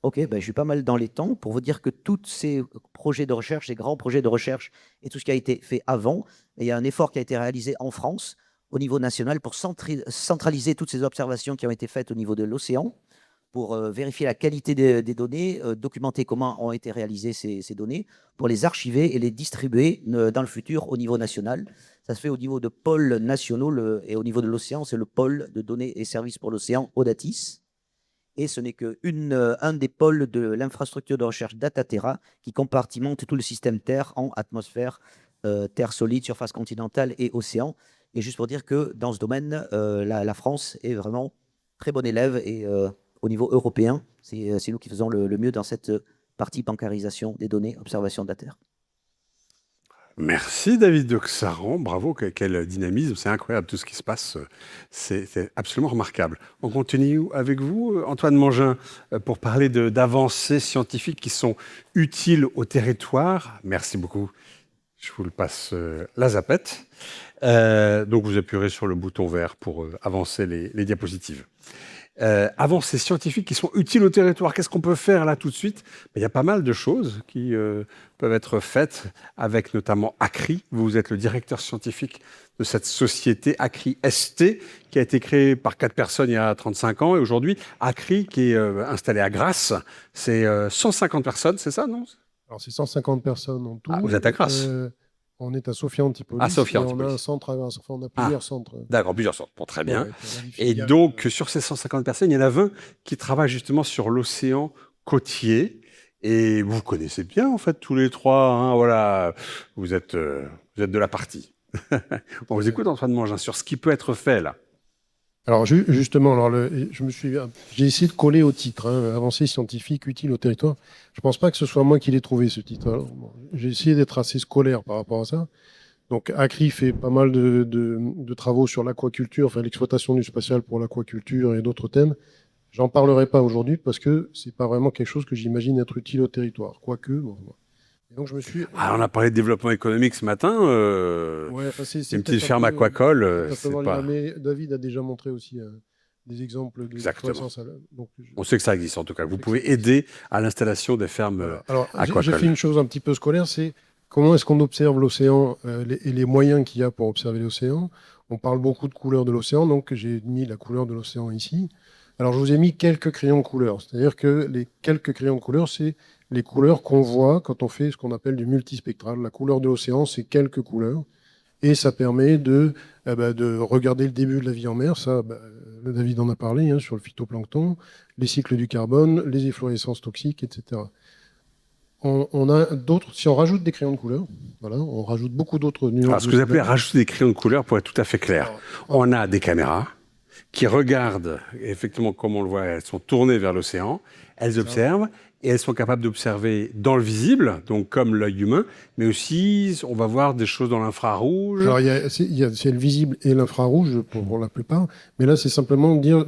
Speaker 3: Ok, je suis pas mal dans les temps pour vous dire que tous ces projets de recherche, ces grands projets de recherche et tout ce qui a été fait avant, il y a un effort qui a été réalisé en France au niveau national pour centraliser toutes ces observations qui ont été faites au niveau de l'océan, pour vérifier la qualité des données, documenter comment ont été réalisées ces données, pour les archiver et les distribuer dans le futur au niveau national. Ça se fait au niveau de pôles nationaux et au niveau de l'océan, c'est le pôle de données et services pour l'océan, ODATIS. Et ce n'est qu'un des pôles de l'infrastructure de recherche DataTerra qui compartimente tout le système Terre en atmosphère, terre solide, surface continentale et océan. Et juste pour dire que dans ce domaine, la France est vraiment très bon élève et au niveau européen, c'est nous qui faisons le mieux dans cette partie bancarisation des données, observation de la Terre.
Speaker 1: Merci David de Xaran, bravo, quel dynamisme, c'est incroyable tout ce qui se passe, c'est absolument remarquable. On continue avec vous, Antoine Mangin, pour parler d'avancées scientifiques qui sont utiles au territoire. Merci beaucoup, je vous le passe la zapette. Donc vous appuierez sur le bouton vert pour avancer les diapositives. Avancées scientifiques qui sont utiles au territoire. Qu'est-ce qu'on peut faire là tout de suite? Il y a pas mal de choses qui peuvent être faites avec notamment ACRI. Vous êtes le directeur scientifique de cette société ACRI ST qui a été créée par 4 personnes il y a 35 ans. Et aujourd'hui, ACRI qui est installé à Grasse, c'est 150 personnes, c'est ça, non?
Speaker 4: Alors c'est 150 personnes en tout.
Speaker 1: Ah, vous êtes à Grasse?
Speaker 4: On est à Sophia Antipolis.
Speaker 1: À Sophia
Speaker 4: et
Speaker 1: Antipolis.
Speaker 4: on a un centre à Grasse. Enfin, on a plusieurs centres.
Speaker 1: D'accord, plusieurs centres. Bon, très bien.
Speaker 4: Ouais,
Speaker 1: et donc, sur ces 150 personnes, il y en a 20 qui travaillent justement sur l'océan côtier. Et vous connaissez bien, en fait, tous les trois. Hein, voilà, vous êtes de la partie. On vous écoute, Antoine Mangin, sur ce qui peut être fait, là.
Speaker 4: Alors, justement, j'ai essayé de coller au titre, hein, avancée scientifique utile au territoire. Je ne pense pas que ce soit moi qui l'ai trouvé, ce titre. Alors, j'ai essayé d'être assez scolaire par rapport à ça. Donc, ACRI fait pas mal de travaux sur l'aquaculture, enfin, l'exploitation du spatial pour l'aquaculture et d'autres thèmes. J'en parlerai pas aujourd'hui parce que c'est pas vraiment quelque chose que j'imagine être utile au territoire. Quoique, bon. Et donc,
Speaker 1: on a parlé de développement économique ce matin.
Speaker 4: Ouais, c'est
Speaker 1: une petite ferme aquacole.
Speaker 4: Mais David a déjà montré aussi des exemples de
Speaker 1: l'exploitation. On sait que ça existe en tout cas. Vous pouvez aider à l'installation des fermes aquacoles.
Speaker 4: J'ai fait une chose un petit peu scolaire, c'est comment est-ce qu'on observe l'océan et les moyens qu'il y a pour observer l'océan. On parle beaucoup de couleurs de l'océan, donc j'ai mis la couleur de l'océan ici. Alors je vous ai mis quelques crayons de couleur, c'est-à-dire que les quelques crayons de couleur, c'est les couleurs qu'on voit quand on fait ce qu'on appelle du multispectral. La couleur de l'océan, c'est quelques couleurs. Et ça permet de regarder le début de la vie en mer. Ça, David en a parlé, hein, sur le phytoplancton, les cycles du carbone, les efflorescences toxiques, etc. on a d'autres, si on rajoute des crayons de couleur, voilà, on rajoute beaucoup d'autres nuances.
Speaker 1: Alors, ce que vous appelez rajouter des crayons de couleur, pour être tout à fait clair, on a des caméras qui regardent, effectivement, comme on le voit, elles sont tournées vers l'océan, elles observent, et elles sont capables d'observer dans le visible, donc comme l'œil humain, mais aussi, on va voir des choses dans l'infrarouge.
Speaker 4: Alors, c'est le visible et l'infrarouge pour la plupart, mais là, c'est simplement dire,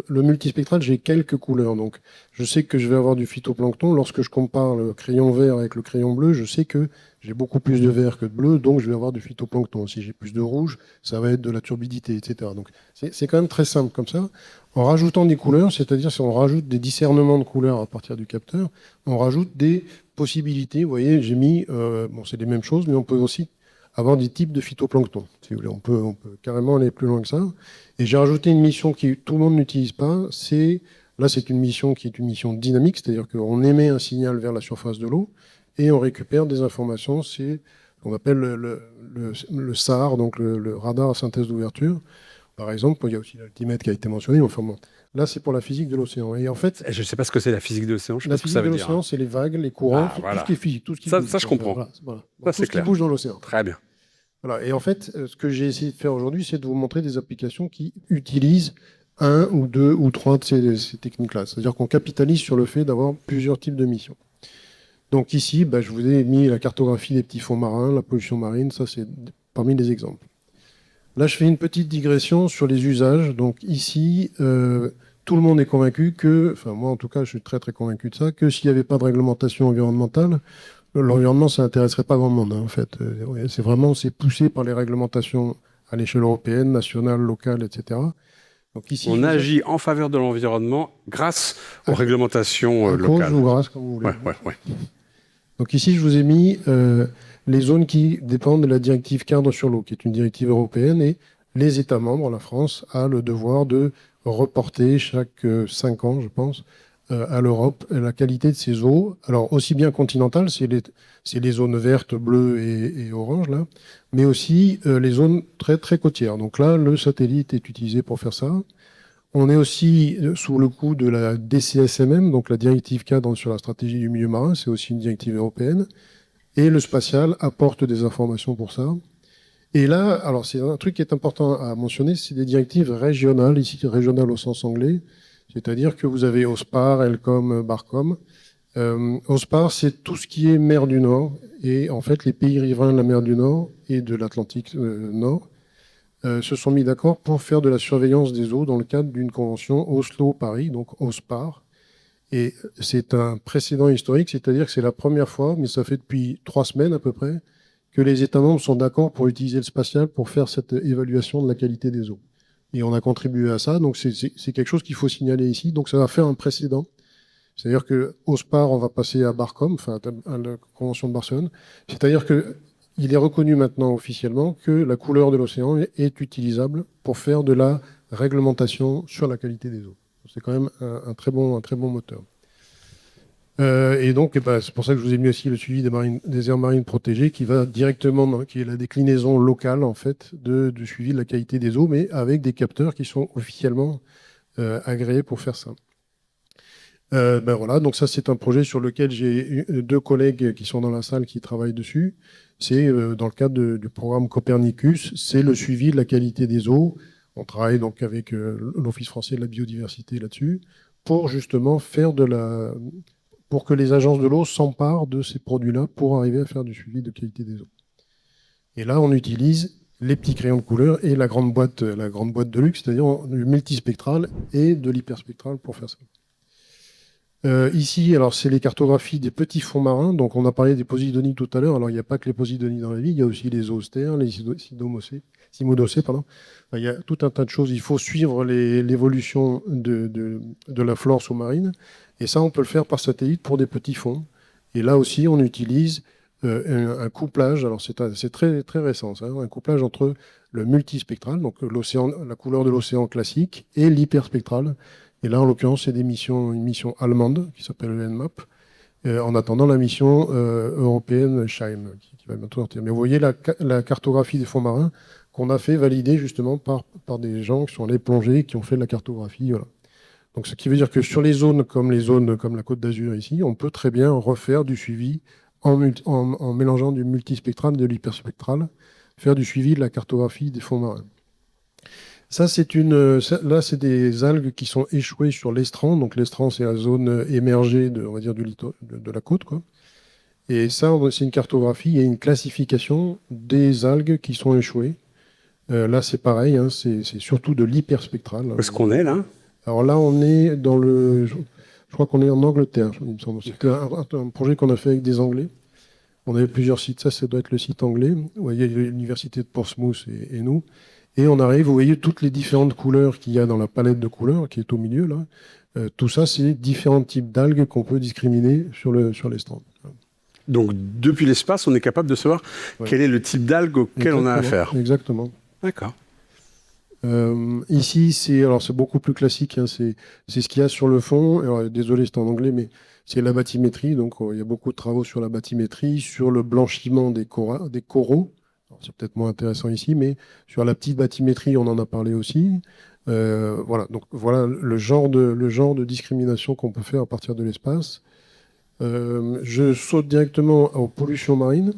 Speaker 4: le multispectral, j'ai quelques couleurs. Donc, je sais que je vais avoir du phytoplancton. Lorsque je compare le crayon vert avec le crayon bleu, je sais que j'ai beaucoup plus de vert que de bleu, donc je vais avoir du phytoplancton. Si j'ai plus de rouge, ça va être de la turbidité, etc. Donc, c'est quand même très simple comme ça. En rajoutant des couleurs, c'est-à-dire si on rajoute des discernements de couleurs à partir du capteur, on rajoute des possibilités. Vous voyez, j'ai mis, c'est les mêmes choses, mais on peut aussi avoir des types de phytoplancton. Si vous voulez, on peut carrément aller plus loin que ça. Et j'ai rajouté une mission que tout le monde n'utilise pas. Là, c'est une mission qui est une mission dynamique, c'est-à-dire qu'on émet un signal vers la surface de l'eau et on récupère des informations. C'est ce qu'on appelle le SAR, donc le radar à synthèse d'ouverture. Par exemple, il y a aussi l'altimètre qui a été mentionné. Enfin bon, là, c'est pour la physique de l'océan. Et en fait,
Speaker 1: Je ne sais pas ce que c'est la physique de l'océan. Je sais
Speaker 4: la
Speaker 1: pas ce que ça
Speaker 4: physique de
Speaker 1: veut dire.
Speaker 4: l'océan, c'est les vagues, les courants,
Speaker 1: voilà.
Speaker 4: tout ce qui est physique, tout ce qui
Speaker 1: Ça,
Speaker 4: bouge.
Speaker 1: ça, je comprends.
Speaker 4: Voilà.
Speaker 1: Ça,
Speaker 4: tout
Speaker 1: c'est
Speaker 4: ce
Speaker 1: clair.
Speaker 4: qui bouge dans l'océan.
Speaker 1: Très bien.
Speaker 4: Voilà. Et en fait, ce que j'ai essayé de faire aujourd'hui, c'est de vous montrer des applications qui utilisent un ou deux ou trois de ces techniques-là. C'est-à-dire qu'on capitalise sur le fait d'avoir plusieurs types de missions. Donc ici, je vous ai mis la cartographie des petits fonds marins, la pollution marine, ça c'est parmi les exemples. Là, je fais une petite digression sur les usages. Donc ici, tout le monde est convaincu que, enfin moi en tout cas, je suis très très convaincu de ça, que s'il n'y avait pas de réglementation environnementale, l'environnement, ça n'intéresserait pas grand monde, hein, en fait. C'est poussé par les réglementations à l'échelle européenne, nationale, locale, etc. Donc ici,
Speaker 1: On agit en faveur de l'environnement grâce aux réglementations
Speaker 4: à cause
Speaker 1: locales.
Speaker 4: ou grâce, comme vous voulez.
Speaker 1: Ouais.
Speaker 4: Donc ici, je vous ai mis les zones qui dépendent de la directive cadre sur l'eau, qui est une directive européenne, et les États membres, la France, a le devoir de reporter chaque 5 ans, je pense, à l'Europe la qualité de ces eaux. Alors aussi bien continentales, c'est les zones vertes, bleues et oranges, là, mais aussi les zones très, très côtières. Donc là, le satellite est utilisé pour faire ça. On est aussi sous le coup de la DCSMM, donc la directive cadre sur la stratégie du milieu marin, c'est aussi une directive européenne. Et le spatial apporte des informations pour ça. Et là, alors c'est un truc qui est important à mentionner, c'est des directives régionales, ici régionales au sens anglais, c'est-à-dire que vous avez OSPAR, ELCOM, BARCOM. OSPAR, c'est tout ce qui est mer du Nord, et en fait les pays riverains de la mer du Nord et de l'Atlantique Nord se sont mis d'accord pour faire de la surveillance des eaux dans le cadre d'une convention Oslo-Paris, donc OSPAR. Et c'est un précédent historique, c'est-à-dire que c'est la première fois, mais ça fait depuis 3 semaines à peu près, que les États membres sont d'accord pour utiliser le spatial pour faire cette évaluation de la qualité des eaux. Et on a contribué à ça, donc c'est quelque chose qu'il faut signaler ici. Donc ça va faire un précédent. C'est-à-dire que OSPAR, on va passer à BARCOM, enfin à la Convention de Barcelone. C'est-à-dire qu'il est reconnu maintenant officiellement que la couleur de l'océan est utilisable pour faire de la réglementation sur la qualité des eaux. C'est quand même un très bon moteur. Et donc, c'est pour ça que je vous ai mis aussi le suivi des aires marines protégées, qui va directement, qui est la déclinaison locale en fait du suivi de la qualité des eaux, mais avec des capteurs qui sont officiellement agréés pour faire ça. Voilà, donc ça c'est un projet sur lequel j'ai 2 collègues qui sont dans la salle qui travaillent dessus. C'est dans le cadre du programme Copernicus, c'est le suivi de la qualité des eaux. On travaille donc avec l'Office français de la biodiversité là-dessus, pour justement pour que les agences de l'eau s'emparent de ces produits-là pour arriver à faire du suivi de qualité des eaux. Et là, on utilise les petits crayons de couleur et la grande boîte de luxe, c'est-à-dire du multispectral et de l'hyperspectral pour faire ça. Ici, alors c'est les cartographies des petits fonds marins. Donc, on a parlé des posidonies tout à l'heure. Alors, il n'y a pas que les posidonies dans la vie, il y a aussi les zoostères, les cymodocées, pardon. Enfin, il y a tout un tas de choses. Il faut suivre l'évolution de la flore sous-marine. Et ça, on peut le faire par satellite pour des petits fonds. Et là aussi, on utilise un couplage. Alors, c'est très, très récent, ça, un couplage entre le multispectral, donc la couleur de l'océan classique, et l'hyperspectral. Et là, en l'occurrence, c'est une mission allemande qui s'appelle le NMAP, en attendant la mission européenne SHIME, qui va bientôt sortir. Mais vous voyez la cartographie des fonds marins qu'on a fait valider justement par des gens qui sont allés plonger, qui ont fait de la cartographie. Voilà. Donc, ce qui veut dire que sur les zones comme la Côte d'Azur ici, on peut très bien refaire du suivi en mélangeant du multispectral et de l'hyperspectral, faire du suivi de la cartographie des fonds marins. Ça, là, c'est des algues qui sont échouées sur l'estran. Donc, l'estran, c'est la zone émergée on va dire, de la côte, quoi. Et ça, c'est une cartographie et une classification des algues qui sont échouées. Là, c'est pareil, hein, c'est surtout de l'hyperspectral.
Speaker 1: Où est-ce qu'on est là?
Speaker 4: Alors là, on est je crois qu'on est en Angleterre, il me semble. C'est un projet qu'on a fait avec des Anglais. On avait plusieurs sites. Ça doit être le site anglais. Vous voyez, l'université de Portsmouth et nous. Et on arrive, vous voyez toutes les différentes couleurs qu'il y a dans la palette de couleurs qui est au milieu là. Tout ça, c'est différents types d'algues qu'on peut discriminer sur les stands.
Speaker 1: Donc, depuis l'espace, on est capable de savoir quel est le type d'algue auquel on a affaire.
Speaker 4: Exactement.
Speaker 1: D'accord.
Speaker 4: Ici, c'est beaucoup plus classique. Hein, c'est ce qu'il y a sur le fond. Alors, désolé, c'est en anglais, mais c'est la bathymétrie. Donc, il y a beaucoup de travaux sur la bathymétrie, sur le blanchiment des coraux. C'est peut-être moins intéressant ici, mais sur la petite bathymétrie, on en a parlé aussi. Voilà. Donc, voilà le genre de discrimination qu'on peut faire à partir de l'espace. Je saute directement aux pollutions marines.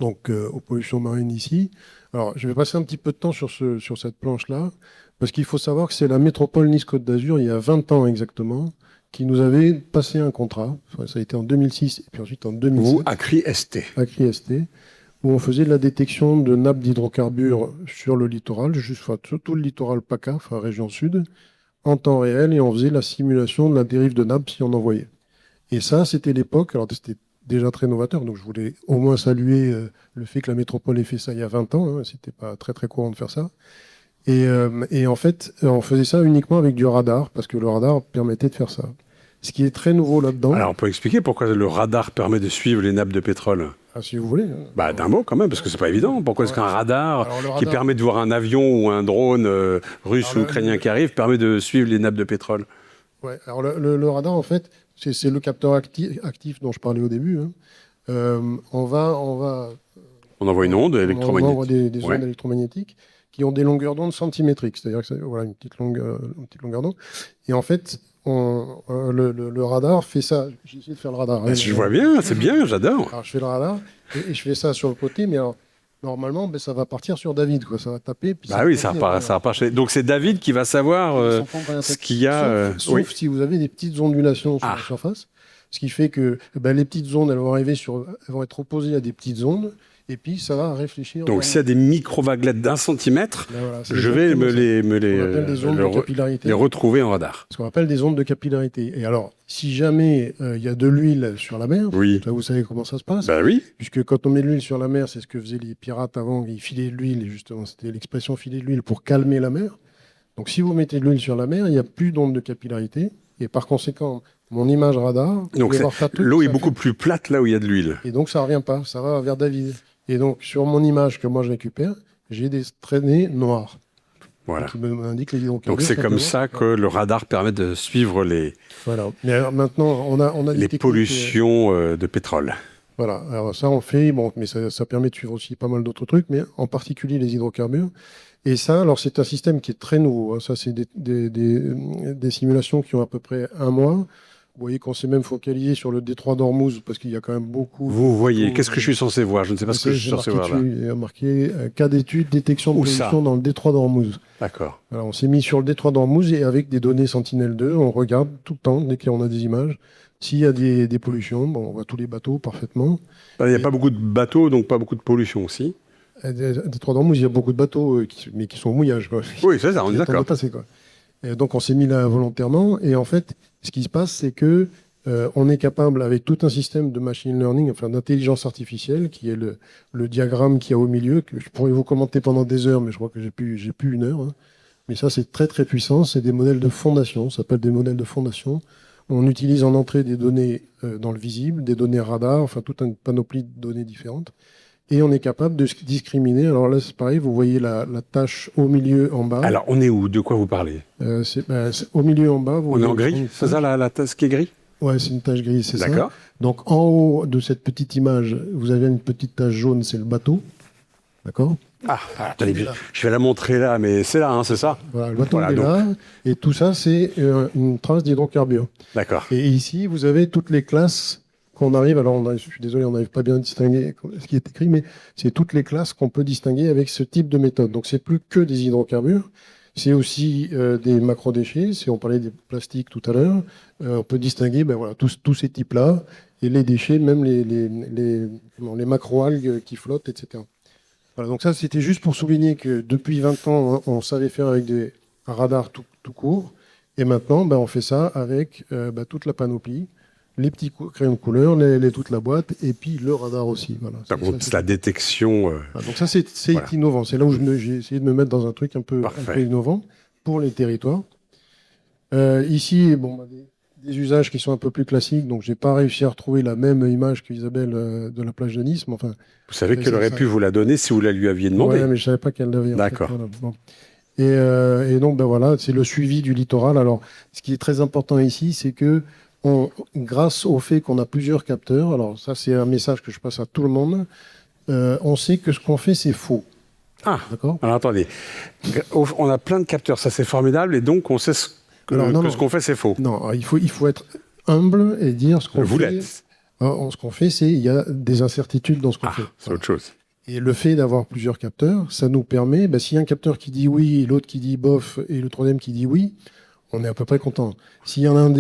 Speaker 4: Donc, aux pollutions marines ici. Alors, je vais passer un petit peu de temps sur cette planche-là, parce qu'il faut savoir que c'est la métropole Nice-Côte d'Azur, il y a 20 ans exactement, qui nous avait passé un contrat. Enfin, ça a été en 2006 et puis ensuite en 2007.
Speaker 1: Vous, ACRI-ST.
Speaker 4: ACRI-ST, où on faisait de la détection de nappes d'hydrocarbures sur le littoral, surtout le littoral PACA, enfin région sud, en temps réel, et on faisait la simulation de la dérive de nappes si on en voyait. Et ça, c'était l'époque, alors c'était déjà très novateur, donc je voulais au moins saluer le fait que la métropole ait fait ça il y a 20 ans, hein, c'était pas très très courant de faire ça. Et en fait, on faisait ça uniquement avec du radar, parce que le radar permettait de faire ça. Ce qui est très nouveau là-dedans...
Speaker 1: Alors, on peut expliquer pourquoi le radar permet de suivre les nappes de pétrole?
Speaker 4: Si vous voulez.
Speaker 1: Bah, d'un mot quand même, parce que c'est pas évident. Pourquoi est-ce qu'un radar qui permet de voir un avion ou un drone russe ou ukrainien qui arrive permet de suivre les nappes de pétrole?
Speaker 4: Ouais, alors le radar, en fait, c'est le capteur actif dont je parlais au début. Hein. On
Speaker 1: envoie une onde électromagnétique.
Speaker 4: On envoie des ondes électromagnétiques qui ont des longueurs d'onde centimétriques, c'est-à-dire que voilà, une petite longueur d'onde. Et en fait, le radar fait ça. J'ai essayé de faire le radar. Hein,
Speaker 1: je vois bien, c'est bien, j'adore.
Speaker 4: Alors je fais le radar et je fais ça sur le côté, mais alors, normalement, ça va partir sur David, quoi. Ça va taper. Puis
Speaker 1: oui, ça repart chez... Donc c'est David qui va savoir ce qu'il y a.
Speaker 4: Sauf si vous avez des petites ondulations sur la surface, ce qui fait que les petites ondes, elles vont être opposées à des petites ondes. Et puis, ça va réfléchir.
Speaker 1: Donc, s'il y a des micro-vaguelettes d'1 centimètre, je vais les retrouver en radar.
Speaker 4: Ce qu'on appelle des ondes de capillarité. Et alors, si jamais il y a de l'huile sur la mer, là, vous savez comment ça se passe.
Speaker 1: Bah oui.
Speaker 4: Puisque quand on met de l'huile sur la mer, c'est ce que faisaient les pirates avant, ils filaient de l'huile, et justement, c'était l'expression filer de l'huile pour calmer la mer. Donc, si vous mettez de l'huile sur la mer, il n'y a plus d'ondes de capillarité. Et par conséquent, mon image radar...
Speaker 1: Donc, l'eau est beaucoup plus plate là où il y a de l'huile.
Speaker 4: Et donc, ça ne revient pas, ça va vers David. Et donc, sur mon image que moi je récupère, j'ai des traînées noires.
Speaker 1: Voilà.
Speaker 4: Qui m'indiquent les hydrocarbures.
Speaker 1: Donc, c'est comme ça que le radar permet de suivre les
Speaker 4: maintenant, on a
Speaker 1: les pollutions de pétrole.
Speaker 4: Voilà. Alors, ça, on fait, mais ça permet de suivre aussi pas mal d'autres trucs, mais en particulier les hydrocarbures. Et ça, alors, c'est un système qui est très nouveau. Hein. Ça, c'est des simulations qui ont à peu près 1 mois. Vous voyez qu'on s'est même focalisé sur le détroit d'Ormuz, parce qu'il y a quand même beaucoup...
Speaker 1: Vous voyez, qu'est-ce que je suis censé voir? Je ne sais pas ce que je suis censé voir là.
Speaker 4: Il y a marqué cas d'étude, détection de pollution dans le détroit d'Ormuz.
Speaker 1: D'accord.
Speaker 4: Alors, on s'est mis sur le détroit d'Ormuz et avec des données Sentinel-2, on regarde tout le temps, dès qu'on a des images, s'il y a des pollutions. Bon, on voit tous les bateaux parfaitement.
Speaker 1: Il n'y a pas beaucoup de bateaux, donc pas beaucoup de pollution aussi.
Speaker 4: Détroit d'Ormuz, il y a beaucoup de bateaux, mais qui sont au mouillage. Quoi.
Speaker 1: Oui, c'est ça, on est d'accord.
Speaker 4: Et donc, on s'est mis là volontairement. Et en fait, ce qui se passe, c'est que on est capable, avec tout un système de machine learning, enfin d'intelligence artificielle, qui est le diagramme qu'il y a au milieu, que je pourrais vous commenter pendant des heures, mais je crois que j'ai plus 1 heure. Hein. Mais ça, c'est très, très puissant. C'est des modèles de fondation. Ça s'appelle des modèles de fondation. On utilise en entrée des données dans le visible, des données radar, enfin toute une panoplie de données différentes. Et on est capable de discriminer. Alors là, c'est pareil, vous voyez la tâche au milieu en bas.
Speaker 1: Alors, on est où? De quoi vous parlez?
Speaker 4: C'est au milieu en bas.
Speaker 1: On est en gris? C'est ça la tache qui est gris?
Speaker 4: Ouais, c'est une tache grise, c'est ça.
Speaker 1: D'accord.
Speaker 4: Donc, en haut de cette petite image, vous avez une petite tache jaune, c'est le bateau. D'accord.
Speaker 1: Attendez, je vais la montrer là, mais c'est là, hein, c'est ça?
Speaker 4: Voilà, elle va tomber
Speaker 1: Voilà,
Speaker 4: là. Et tout ça, c'est une trace d'hydrocarbures.
Speaker 1: D'accord.
Speaker 4: Et ici, vous avez toutes les classes qu'on arrive. Alors, je suis désolé, on n'arrive pas bien à distinguer ce qui est écrit, mais c'est toutes les classes qu'on peut distinguer avec ce type de méthode. Donc, c'est plus que des hydrocarbures. C'est aussi des macrodéchets. Si on parlait des plastiques tout à l'heure, on peut distinguer voilà, tous ces types-là et les déchets, même les macroalgues qui flottent, etc. Voilà, donc ça, c'était juste pour souligner que depuis 20 ans, on savait faire avec un radar tout court. Et maintenant, on fait ça avec toute la panoplie, les petits crayons de couleur, toute la boîte, et puis le radar aussi. Voilà.
Speaker 1: C'est la détection.
Speaker 4: Donc ça, c'est
Speaker 1: voilà.
Speaker 4: innovant. C'est là où j'ai essayé de me mettre dans un truc un peu innovant pour les territoires. Ici, des usages qui sont un peu plus classiques. Donc, j'ai pas réussi à retrouver la même image qu'Isabelle de la plage de Nice. Mais enfin,
Speaker 1: vous savez qu'elle aurait pu vous la donner si vous la lui aviez demandé.
Speaker 4: Oui, mais je savais pas qu'elle l'avait.
Speaker 1: D'accord.
Speaker 4: Voilà. Bon. Et donc, voilà, c'est le suivi du littoral. Alors, ce qui est très important ici, c'est que grâce au fait qu'on a plusieurs capteurs, alors ça, c'est un message que je passe à tout le monde, on sait que ce qu'on fait, c'est faux.
Speaker 1: Ah,
Speaker 4: d'accord.
Speaker 1: Alors, attendez. On a plein de capteurs, ça c'est formidable, et donc on sait ce qu'on fait, c'est faux.
Speaker 4: Non, il faut être humble et dire ce qu'on fait.
Speaker 1: Vous l'êtes.
Speaker 4: Ce qu'on fait, c'est il y a des incertitudes dans ce qu'on fait.
Speaker 1: C'est autre chose.
Speaker 4: Et le fait d'avoir plusieurs capteurs, ça nous permet, s'il y a un capteur qui dit oui, l'autre qui dit bof, et le troisième qui dit oui, on est à peu près content. S'il y en a un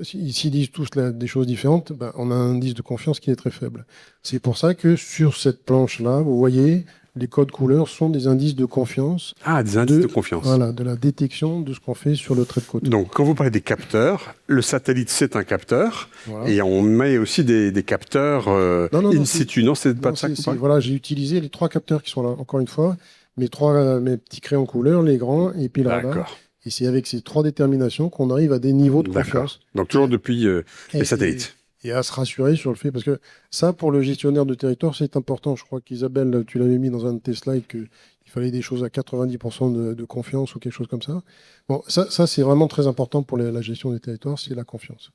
Speaker 4: s'ils disent tous des choses différentes, on a un indice de confiance qui est très faible. C'est pour ça que sur cette planche-là, vous voyez, les codes couleurs sont des indices de confiance.
Speaker 1: Ah, des indices de confiance.
Speaker 4: Voilà, de la détection de ce qu'on fait sur le trait de côte.
Speaker 1: Donc, quand vous parlez des capteurs, le satellite, c'est un capteur. Voilà. Et on met aussi des capteurs in situ. Non, c'est pas de ça que vous parlez.
Speaker 4: Voilà, j'ai utilisé les 3 capteurs qui sont là, encore une fois. Mes petits crayons couleur, les grands, et puis le radar. Et c'est avec ces 3 déterminations qu'on arrive à des niveaux de confiance.
Speaker 1: Donc, toujours depuis les satellites.
Speaker 4: Et à se rassurer sur le fait, parce que ça, pour le gestionnaire de territoire, c'est important. Je crois qu'Isabelle, tu l'avais mis dans un de tes slides, qu'il fallait des choses à 90% de confiance ou quelque chose comme ça. Bon, ça c'est vraiment très important pour la gestion des territoires, c'est la confiance.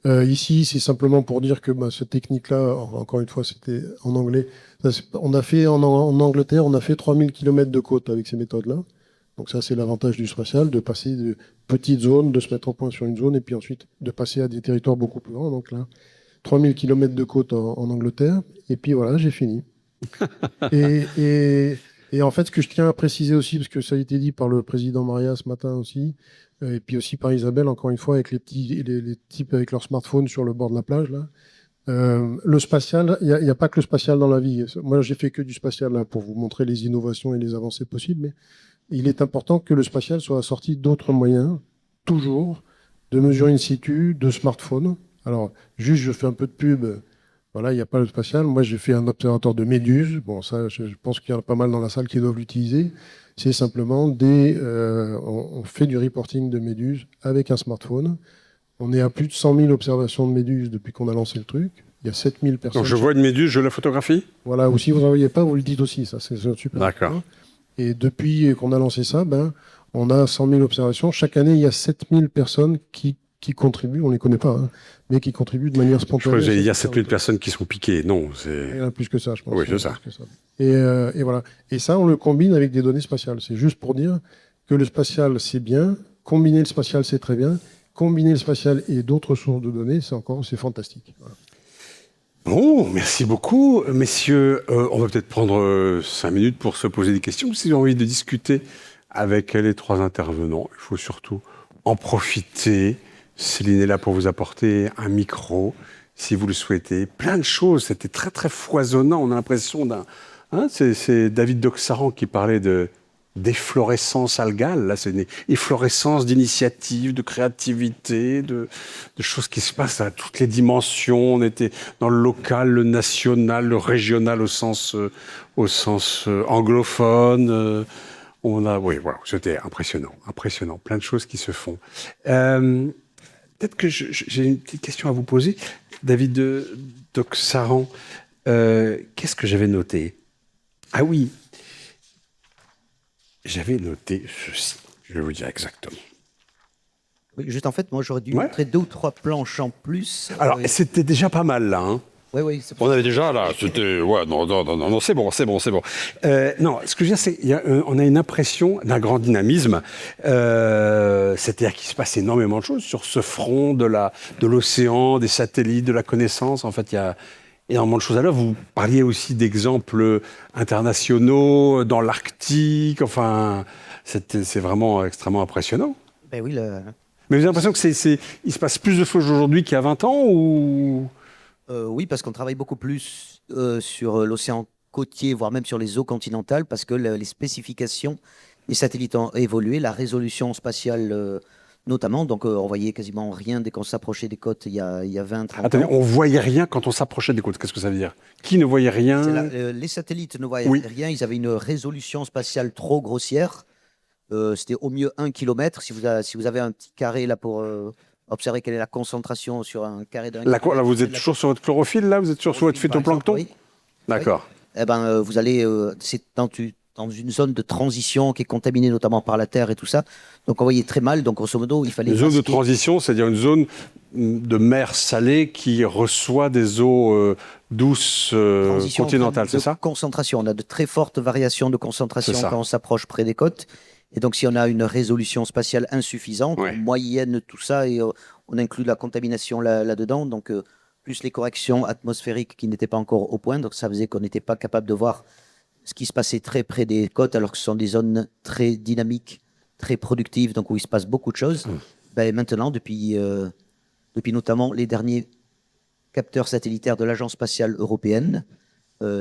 Speaker 4: Ici, c'est simplement pour dire que cette technique-là, encore une fois, c'était en anglais. On a fait en Angleterre, on a fait 3000 km de côte avec ces méthodes-là. Donc ça, c'est l'avantage du spatial, de passer de petites zones, de se mettre en point sur une zone, et puis ensuite de passer à des territoires beaucoup plus grands. Donc là, 3000 km de côte en Angleterre, et puis voilà, j'ai fini. et en fait, ce que je tiens à préciser aussi, parce que ça a été dit par le président Maria ce matin aussi, et puis aussi par Isabelle, encore une fois, avec les types avec leur smartphone sur le bord de la plage, là. Le spatial, il n'y a pas que le spatial dans la vie. Moi, j'ai fait que du spatial là, pour vous montrer les innovations et les avancées possibles, mais il est important que le spatial soit assorti d'autres moyens, toujours, de mesures in situ, de smartphones. Alors, juste, je fais un peu de pub. Voilà, il n'y a pas le spatial. Moi, j'ai fait un observateur de méduses. Bon, ça, je pense qu'il y en a pas mal dans la salle qui doivent l'utiliser. C'est simplement on fait du reporting de méduses avec un smartphone. On est à plus de 100 000 observations de méduses depuis qu'on a lancé le truc. Il y a 7000 personnes.
Speaker 1: Donc, je vois une méduse, je la photographie?
Speaker 4: Voilà, ou si vous n'en voyez pas, vous le dites aussi. Ça, c'est super.
Speaker 1: D'accord.
Speaker 4: Et depuis qu'on a lancé ça, on a 100 000 observations. Chaque année, il y a 7000 personnes qui contribuent, on ne les connaît pas, hein, mais qui contribuent de manière spontanée.
Speaker 1: Je crois qu'il y a 7000 personnes qui sont piquées. Non,
Speaker 4: il y en a plus que ça, je pense.
Speaker 1: Oui, c'est ça.
Speaker 4: Et voilà. Et ça, on le combine avec des données spatiales. C'est juste pour dire que le spatial, c'est bien. Combiner le spatial, c'est très bien. Combiner le spatial et d'autres sources de données, c'est fantastique. Voilà.
Speaker 1: Bon, merci beaucoup, messieurs. On va peut-être prendre 5 minutes pour se poser des questions. Si vous avez envie de discuter avec les 3 intervenants, il faut surtout en profiter. Céline est là pour vous apporter un micro, si vous le souhaitez. Plein de choses, c'était très très foisonnant. On a l'impression c'est David Doxaran qui parlait d'efflorescence algale. Là, c'est une efflorescence d'initiatives, de créativité, de choses qui se passent à toutes les dimensions. On était dans le local, le national, le régional au sens anglophone. Oui, voilà, c'était impressionnant. Plein de choses qui se font. Peut-être que j'ai une petite question à vous poser. David Doxaran, qu'est-ce que j'avais noté? Ah oui, j'avais noté ceci. Je vais vous dire exactement.
Speaker 3: Oui, juste en fait, moi j'aurais dû montrer 2 ou 3 planches en plus.
Speaker 1: Alors, c'était déjà pas mal là. Hein.
Speaker 3: Oui, c'est
Speaker 1: On avait déjà là, c'était ouais, non, c'est bon. Non, ce que je veux dire, c'est on a une impression d'un grand dynamisme. C'est-à-dire qu'il se passe énormément de choses sur ce front de l'océan, des satellites, de la connaissance. En fait, il y a énormément de choses à l'œuvre. Vous parliez aussi d'exemples internationaux dans l'Arctique. Enfin, c'est vraiment extrêmement impressionnant.
Speaker 3: Ben oui,
Speaker 1: Mais vous avez l'impression que il se passe plus de choses aujourd'hui qu'il y a 20 ans ou...
Speaker 3: oui, parce qu'on travaille beaucoup plus sur l'océan côtier, voire même sur les eaux continentales, parce que les spécifications des satellites ont évolué, la résolution spatiale notamment, donc on voyait quasiment rien dès qu'on s'approchait des côtes il y a 20-30
Speaker 1: Attendez,
Speaker 3: ans.
Speaker 1: on voyait rien quand on s'approchait des côtes. Qu'est-ce que ça veut dire? Qui ne voyait rien?
Speaker 3: Les satellites ne voyaient
Speaker 1: Oui.
Speaker 3: rien, ils avaient une résolution spatiale trop grossière. C'était au mieux 1 km. Si vous avez un petit carré là pour observer quelle est la concentration sur un carré d'un
Speaker 1: Là,
Speaker 3: kilomètre,
Speaker 1: vous êtes toujours sur votre chlorophylle, là? Vous êtes toujours sur votre phytoplancton?
Speaker 3: Oui.
Speaker 1: D'accord.
Speaker 3: Eh ben, vous allez, c'est dans une zone de transition qui est contaminée notamment par la terre et tout ça. Donc on voyait très mal. Donc grosso modo, il fallait
Speaker 1: Une zone de
Speaker 3: masquer.
Speaker 1: transition, c'est-à-dire une zone de mer salée qui reçoit des eaux douces
Speaker 3: Transition en
Speaker 1: continentales,
Speaker 3: termes
Speaker 1: c'est
Speaker 3: de
Speaker 1: ça?
Speaker 3: concentration. On a de très fortes variations de concentration
Speaker 1: C'est ça.
Speaker 3: quand on s'approche près des côtes. Et donc, si on a une résolution spatiale insuffisante,
Speaker 1: Ouais.
Speaker 3: on moyenne tout ça et on inclut la contamination là-dedans. Donc, plus les corrections atmosphériques qui n'étaient pas encore au point. Donc, ça faisait qu'on n'était pas capable de voir ce qui se passait très près des côtes, alors que ce sont des zones très dynamiques, très productives, donc où il se passe beaucoup de choses. Ben, maintenant, depuis notamment les derniers capteurs satellitaires de l'Agence spatiale européenne,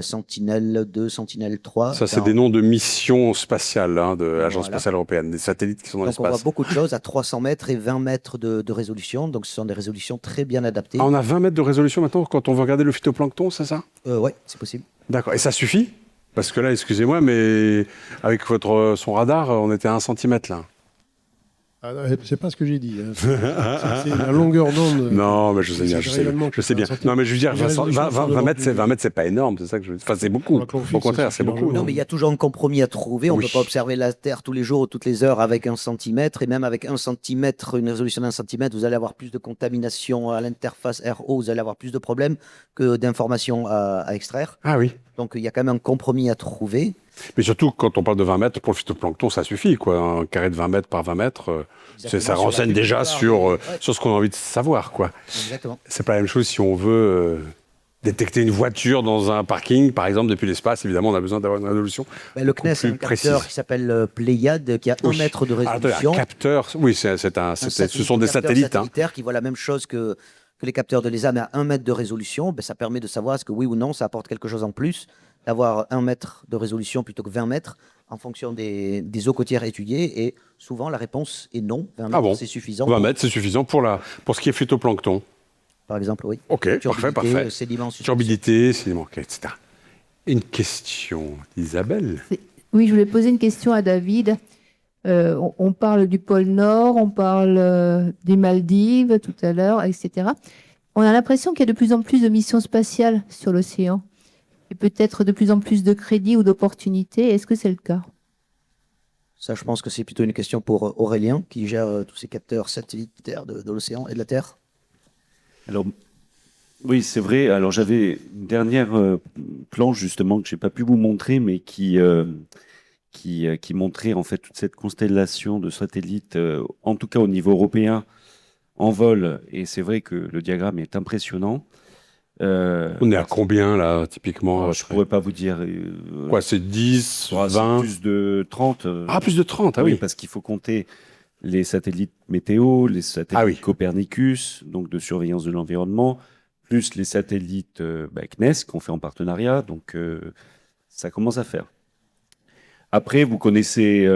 Speaker 3: Sentinelle-2, Sentinelle-3.
Speaker 1: Ça, c'est des noms de missions spatiales de l'Agence
Speaker 3: Voilà.
Speaker 1: spatiale européenne, des satellites qui sont dans
Speaker 3: Donc on voit
Speaker 1: l'espace.
Speaker 3: beaucoup de choses à 300 mètres et 20 mètres de résolution. Donc ce sont des résolutions très bien adaptées.
Speaker 1: Ah, on a 20 mètres de résolution maintenant quand on veut regarder le phytoplancton, c'est ça?
Speaker 3: Oui, c'est possible.
Speaker 1: D'accord. Et ça suffit? Parce que là, excusez-moi, mais avec son radar, on était à 1 centimètre là.
Speaker 4: Ah, c'est pas ce que j'ai dit. Hein. C'est la longueur d'onde.
Speaker 1: Non, mais je sais
Speaker 4: c'est
Speaker 1: bien,
Speaker 4: des rayonnements
Speaker 1: je sais
Speaker 4: qui
Speaker 1: bien.
Speaker 4: sont
Speaker 1: Non, mais je veux dire,
Speaker 4: Les résolutions
Speaker 1: 20 mètres, c'est pas énorme, c'est ça que je veux dire. Enfin, c'est beaucoup.
Speaker 4: Pour la chlorophylle,
Speaker 1: Au contraire,
Speaker 4: ça
Speaker 1: c'est
Speaker 4: suffit
Speaker 1: beaucoup.
Speaker 3: Non, mais il y a toujours un compromis à trouver. On ne
Speaker 1: Oui.
Speaker 3: peut pas observer la Terre tous les jours ou toutes les heures avec 1 centimètre. Et même avec 1 centimètre, une résolution d'1 centimètre, vous allez avoir plus de contamination à l'interface RO, vous allez avoir plus de problèmes que d'informations à extraire.
Speaker 1: Ah oui.
Speaker 3: Donc il y a quand même un compromis à trouver.
Speaker 1: Mais surtout, quand on parle de 20 mètres, pour le phytoplancton, ça suffit, quoi. Un carré de 20 mètres par 20 mètres, ça
Speaker 3: Exactement, sur
Speaker 1: renseigne
Speaker 3: la
Speaker 1: déjà
Speaker 3: plupart,
Speaker 1: sur
Speaker 3: ouais.
Speaker 1: ce qu'on a envie de savoir, quoi.
Speaker 3: Exactement.
Speaker 1: C'est pas la même chose si on veut détecter une voiture dans un parking, par exemple, depuis l'espace. Évidemment, on a besoin d'avoir une résolution.
Speaker 3: Ben, le CNES a un
Speaker 1: plus
Speaker 3: capteur
Speaker 1: précise.
Speaker 3: qui s'appelle Pléiade, qui a 1
Speaker 1: Oui.
Speaker 3: mètre de
Speaker 1: Ah, attendez,
Speaker 3: résolution.
Speaker 1: un capteur, oui, ce sont des satellites. Hein.
Speaker 3: Satellitaire qui voit la même chose que les capteurs de l'ESA, mais à 1 mètre de résolution. Ben, ça permet de savoir est-ce que oui ou non, ça apporte quelque chose en plus d'avoir 1 mètre de résolution plutôt que 20 mètres en fonction des eaux côtières étudiées. Et souvent, la réponse est non. 20 mètres,
Speaker 1: bon
Speaker 3: c'est suffisant.
Speaker 1: 20 mètres, c'est suffisant pour ce qui est phytoplancton.
Speaker 3: Par exemple, oui.
Speaker 1: Ok,
Speaker 3: Turbidité,
Speaker 1: parfait.
Speaker 3: sédiments, suspension.
Speaker 1: Turbidité, sédiments, etc. Une question d'Isabelle.
Speaker 5: Oui, je voulais poser une question à David. On parle du pôle Nord, on parle des Maldives tout à l'heure, etc. On a l'impression qu'il y a de plus en plus de missions spatiales sur l'océan et peut-être de plus en plus de crédits ou d'opportunités. Est-ce que c'est le cas?
Speaker 3: Ça, je pense que c'est plutôt une question pour Aurélien, qui gère tous ces capteurs satellitaires de l'océan et de la Terre.
Speaker 2: Alors, oui, c'est vrai. Alors, j'avais une dernière planche, justement, que je n'ai pas pu vous montrer, mais qui montrait, en fait, toute cette constellation de satellites, en tout cas au niveau européen, en vol. Et c'est vrai que le diagramme est impressionnant.
Speaker 1: On est à combien, là, typiquement
Speaker 2: Je ne pourrais pas vous dire.
Speaker 1: Quoi, c'est 10,
Speaker 2: c'est
Speaker 1: 20
Speaker 2: plus de 30.
Speaker 1: Ah, plus de 30, ah oui.
Speaker 2: Parce qu'il faut compter les satellites météo, les satellites Copernicus, donc de surveillance de l'environnement, plus les satellites CNES qu'on fait en partenariat. Donc, ça commence à faire. Après, vous connaissez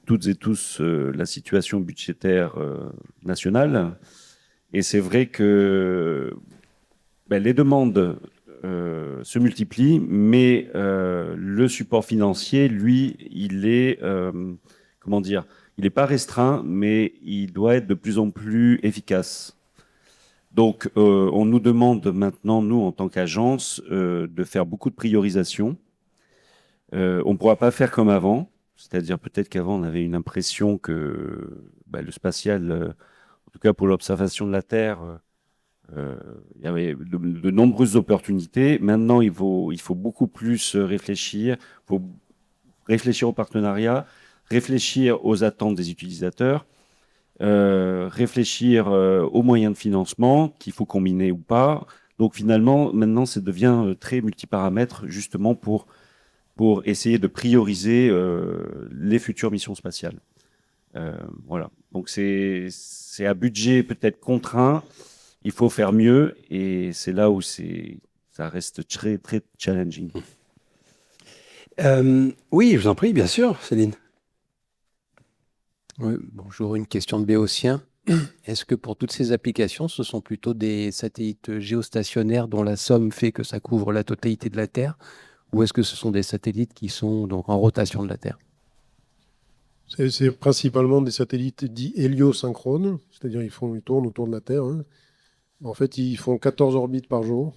Speaker 2: toutes et tous la situation budgétaire nationale. Et c'est vrai que les demandes se multiplient, mais le support financier, lui, il est, il n'est pas restreint, mais il doit être de plus en plus efficace. Donc, on nous demande maintenant, nous, en tant qu'agence, de faire beaucoup de priorisation. On ne pourra pas faire comme avant, c'est-à-dire peut-être qu'avant, on avait une impression que le spatial, en tout cas pour l'observation de la Terre, Il y avait de nombreuses opportunités. Maintenant, il faut beaucoup plus réfléchir. Il faut réfléchir au partenariat, réfléchir aux attentes des utilisateurs, réfléchir aux moyens de financement qu'il faut combiner ou pas. Donc finalement, maintenant, ça devient très multiparamètre justement pour essayer de prioriser les futures missions spatiales. Voilà. Donc c'est un budget peut-être contraint. Il faut faire mieux et c'est là où ça reste très, très challenging.
Speaker 1: Oui, je vous en prie, bien sûr, Céline.
Speaker 6: Oui, bonjour, une question de Béotien. Est-ce que pour toutes ces applications, ce sont plutôt des satellites géostationnaires dont la somme fait que ça couvre la totalité de la Terre, ou est-ce que ce sont des satellites qui sont donc en rotation de la Terre?
Speaker 4: C'est principalement des satellites dits héliosynchrones, c'est-à-dire ils tournent autour de la Terre, hein. En fait, ils font 14 orbites par jour,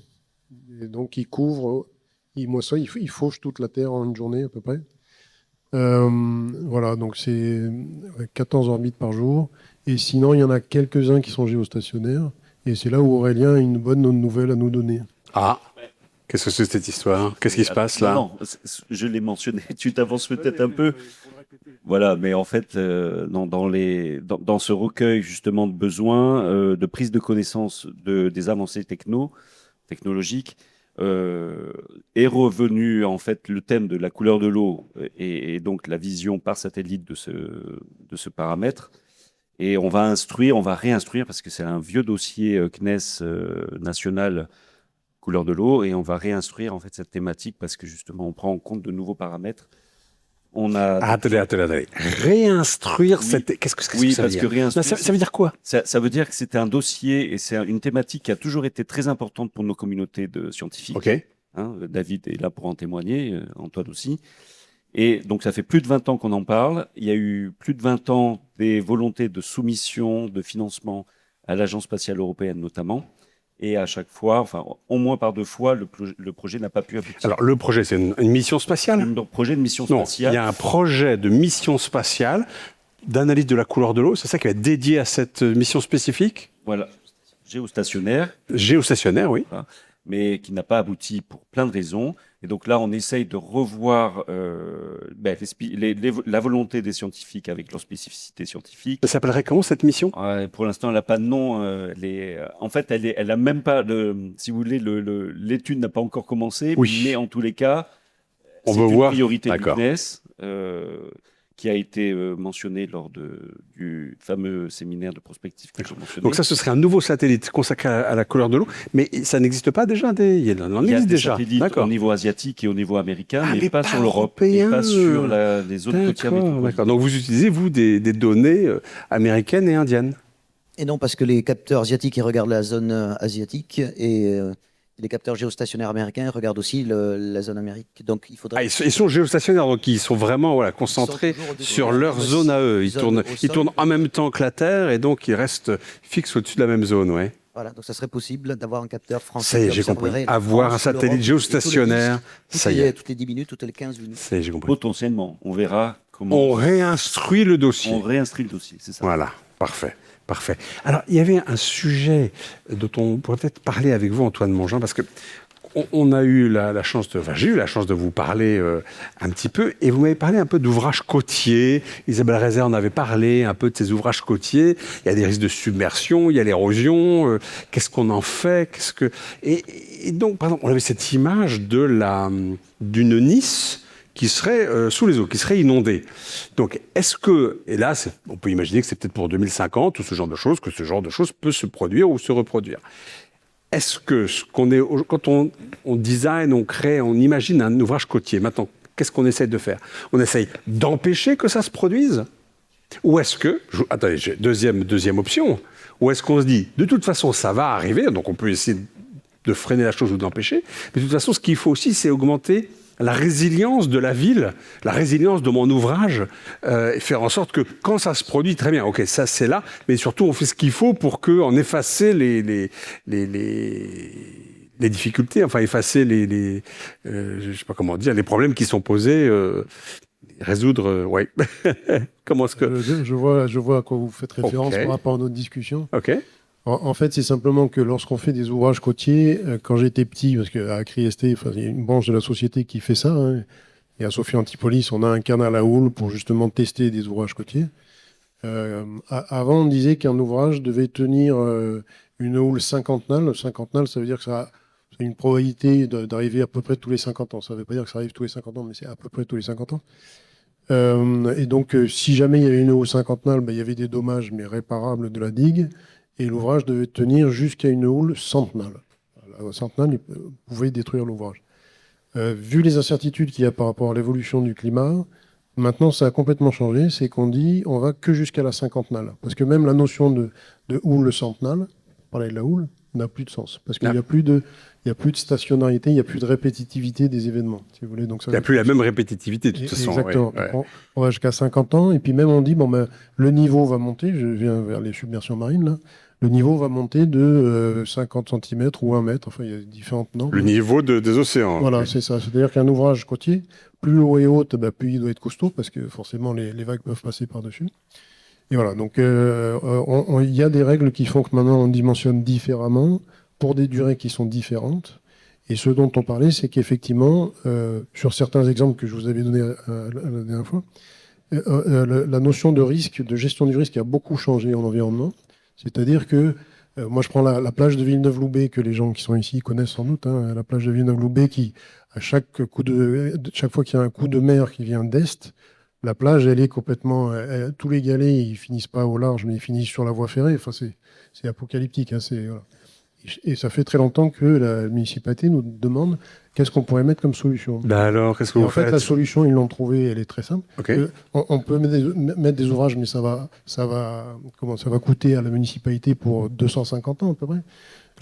Speaker 4: et donc ils couvrent, ils fauchent toute la Terre en une journée à peu près. Voilà, donc c'est 14 orbites par jour. Et sinon, il y en a quelques-uns qui sont géostationnaires. Et c'est là où Aurélien a une bonne nouvelle à nous donner.
Speaker 1: Ah, qu'est-ce que c'est cette histoire? Qu'est-ce qui se passe là?
Speaker 2: Non, je l'ai mentionné. Tu t'avances peut-être un peu. Voilà, mais en fait, dans ce recueil justement de besoins, de prise de connaissance des avancées technologiques, est revenu en fait le thème de la couleur de l'eau et donc la vision par satellite de ce paramètre. Et on va réinstruire parce que c'est un vieux dossier CNES national couleur de l'eau et on va réinstruire en fait cette thématique parce que justement on prend en compte de nouveaux paramètres. On a
Speaker 1: Attendez. Réinstruire
Speaker 2: Oui.
Speaker 1: cette... Qu'est-ce que ça
Speaker 2: oui
Speaker 1: veut
Speaker 2: parce
Speaker 1: dire?
Speaker 2: que réinstruire
Speaker 1: Ça veut dire quoi?
Speaker 2: ça veut dire que c'était un dossier et c'est une thématique qui a toujours été très importante pour nos communautés de scientifiques.
Speaker 1: Ok.
Speaker 2: Hein, David est là pour en témoigner, Antoine aussi. Et donc, ça fait plus de 20 ans qu'on en parle. Il y a eu plus de 20 ans des volontés de soumission, de financement à l'Agence spatiale européenne notamment. Et à chaque fois, enfin, au moins par 2 fois, le projet n'a pas pu aboutir.
Speaker 1: Alors, le projet, c'est une mission spatiale?
Speaker 2: Un projet de mission
Speaker 1: Non,
Speaker 2: spatiale.
Speaker 1: il y a un projet de mission spatiale d'analyse de la couleur de l'eau. C'est ça qui va être dédié à cette mission spécifique?
Speaker 2: Voilà, géostationnaire.
Speaker 1: Géostationnaire, oui.
Speaker 2: Mais qui n'a pas abouti pour plein de raisons. Et donc là, on essaye de revoir la volonté des scientifiques avec leurs spécificités scientifiques.
Speaker 1: Ça s'appellerait comment cette mission?
Speaker 2: Pour l'instant, elle n'a pas de nom. En fait, elle a même pas si vous voulez, l'étude n'a pas encore commencé.
Speaker 1: Oui.
Speaker 2: Mais en tous les cas,
Speaker 1: On
Speaker 2: c'est
Speaker 1: veut
Speaker 2: une
Speaker 1: voir.
Speaker 2: priorité du
Speaker 1: D'accord.
Speaker 2: CNES qui a été mentionnée lors du fameux séminaire de prospective que j'ai mentionné.
Speaker 1: Donc ça, ce serait un nouveau satellite consacré à la couleur de l'eau. Mais ça n'existe pas déjà? Il y en
Speaker 2: Il y a
Speaker 1: existe
Speaker 2: des
Speaker 1: déjà.
Speaker 2: satellites
Speaker 1: D'accord.
Speaker 2: au niveau asiatique et au niveau américain,
Speaker 1: Ah,
Speaker 2: mais pas sur l'Europe et
Speaker 1: européen.
Speaker 2: pas sur les zones côtières métropolitaines.
Speaker 1: D'accord. Donc vous utilisez, vous, des données américaines et indiennes?
Speaker 3: Et non, parce que les capteurs asiatiques, ils regardent la zone asiatique et les capteurs géostationnaires américains regardent aussi la zone Amérique. Donc il faudrait.
Speaker 1: Ah, ils sont géostationnaires, donc ils sont vraiment concentrés
Speaker 3: toujours au-dessus
Speaker 1: sur
Speaker 3: de
Speaker 1: leur
Speaker 3: la
Speaker 1: zone à eux. Ils
Speaker 3: zone
Speaker 1: tournent,
Speaker 3: au
Speaker 1: ils
Speaker 3: sol.
Speaker 1: tournent en même temps que la Terre et donc ils restent fixes au-dessus de la même zone. Ouais.
Speaker 3: Voilà, donc ça serait possible d'avoir un capteur
Speaker 1: Ça
Speaker 3: français.
Speaker 1: y est,
Speaker 3: qui
Speaker 1: j'ai compris.
Speaker 3: observerait la
Speaker 1: Avoir un
Speaker 3: France,
Speaker 1: satellite
Speaker 3: l'Europe,
Speaker 1: géostationnaire, ça y est.
Speaker 3: toutes les 10 minutes, toutes les 15 minutes.
Speaker 1: Ça y est, j'ai compris.
Speaker 2: Potentiellement, on verra comment
Speaker 1: On réinstruit le dossier.
Speaker 2: on réinstruit le dossier, c'est ça.
Speaker 1: Voilà, parfait. Parfait. Alors, il y avait un sujet dont on pourrait peut-être parler avec vous, Antoine Mongeant, parce que on a eu la chance de, j'ai eu la chance de vous parler un petit peu, et vous m'avez parlé un peu d'ouvrages côtiers. Isabelle Rézère en avait parlé un peu de ces ouvrages côtiers. Il y a des risques de submersion, il y a l'érosion. Qu'est-ce qu'on en fait? Et donc, par exemple, on avait cette image d'une Nice qui serait sous les eaux, qui serait inondée. Donc, est-ce que, et là, on peut imaginer que c'est peut-être pour 2050 ou ce genre de choses, que ce genre de choses peut se produire ou se reproduire. Est-ce que quand on design, on crée, on imagine un ouvrage côtier, maintenant, qu'est-ce qu'on essaie de faire? On essaye d'empêcher que ça se produise? Ou est-ce que, attendez, deuxième option, ou est-ce qu'on se dit, de toute façon, ça va arriver, donc on peut essayer de freiner la chose ou de l'empêcher, mais de toute façon, ce qu'il faut aussi, c'est augmenter la résilience de la ville, la résilience de mon ouvrage, et faire en sorte que quand ça se produit, très bien, ok, ça c'est là, mais surtout on fait ce qu'il faut pour en effacer les difficultés, enfin effacer je sais pas comment dire, les problèmes qui sont posés, résoudre, ouais. Comment est-ce que...
Speaker 4: Je vois à quoi vous faites référence
Speaker 1: Ok.
Speaker 4: par rapport à notre discussion.
Speaker 1: Ok.
Speaker 4: En fait, c'est simplement que lorsqu'on fait des ouvrages côtiers, quand j'étais petit, parce qu'à Crieste, enfin, il y a une branche de la société qui fait ça, hein, et à Sophie Antipolis, on a un canal à houle pour justement tester des ouvrages côtiers. Avant, on disait qu'un ouvrage devait tenir une houle cinquantennale. Cinquantennale, ça veut dire que ça a une probabilité d'arriver à peu près tous les 50 ans. Ça ne veut pas dire que ça arrive tous les 50 ans, mais c'est à peu près tous les 50 ans. Et donc, si jamais il y avait une houle cinquantennale, ben, il y avait des dommages, mais réparables de la digue, et l'ouvrage devait tenir jusqu'à une houle centennale. La centennale pouvait détruire l'ouvrage. Vu les incertitudes qu'il y a par rapport à l'évolution du climat, maintenant, ça a complètement changé. C'est qu'on dit on va que jusqu'à la cinquantennale. Parce que même la notion de houle centennale, parler de la houle, n'a plus de sens. Parce qu'il n'y a plus de stationnarité, il n'y a plus de répétitivité des événements. Si vous voulez. Donc, ça
Speaker 1: Il n'y a plus la même répétitivité, de toute façon.
Speaker 4: Exactement.
Speaker 1: Ouais.
Speaker 4: On va jusqu'à 50 ans. Et puis même, on dit bon, ben, le niveau va monter. Je viens vers les submersions marines, là. Le niveau va monter de 50 cm ou 1 mètre. Enfin, il y a différentes normes.
Speaker 1: Le niveau des océans.
Speaker 4: Voilà,
Speaker 1: Oui.
Speaker 4: c'est ça. C'est-à-dire qu'un ouvrage côtier, plus l'eau est haute, ben, plus il doit être costaud, parce que forcément, les vagues peuvent passer par-dessus. Et voilà, donc il y a des règles qui font que maintenant, on dimensionne différemment, pour des durées qui sont différentes. Et ce dont on parlait, c'est qu'effectivement, sur certains exemples que je vous avais donnés la dernière fois, la notion de risque, de gestion du risque a beaucoup changé en environnement. C'est-à-dire que, moi je prends la plage de Villeneuve-Loubet, que les gens qui sont ici connaissent sans doute, hein, la plage de Villeneuve-Loubet qui, à chaque fois qu'il y a un coup de mer qui vient d'est, la plage, elle est complètement... tous les galets, ils finissent pas au large, mais ils finissent sur la voie ferrée. Enfin, c'est apocalyptique. Hein, voilà. Et ça fait très longtemps que la municipalité nous demande qu'est-ce qu'on pourrait mettre comme solution.
Speaker 1: Bah alors, qu'est-ce que vous
Speaker 4: En fait,
Speaker 1: faites?
Speaker 4: la solution, ils l'ont trouvée, elle est très simple.
Speaker 1: Okay.
Speaker 4: On peut mettre des ouvrages, mais ça va coûter à la municipalité pour 250 ans à peu près.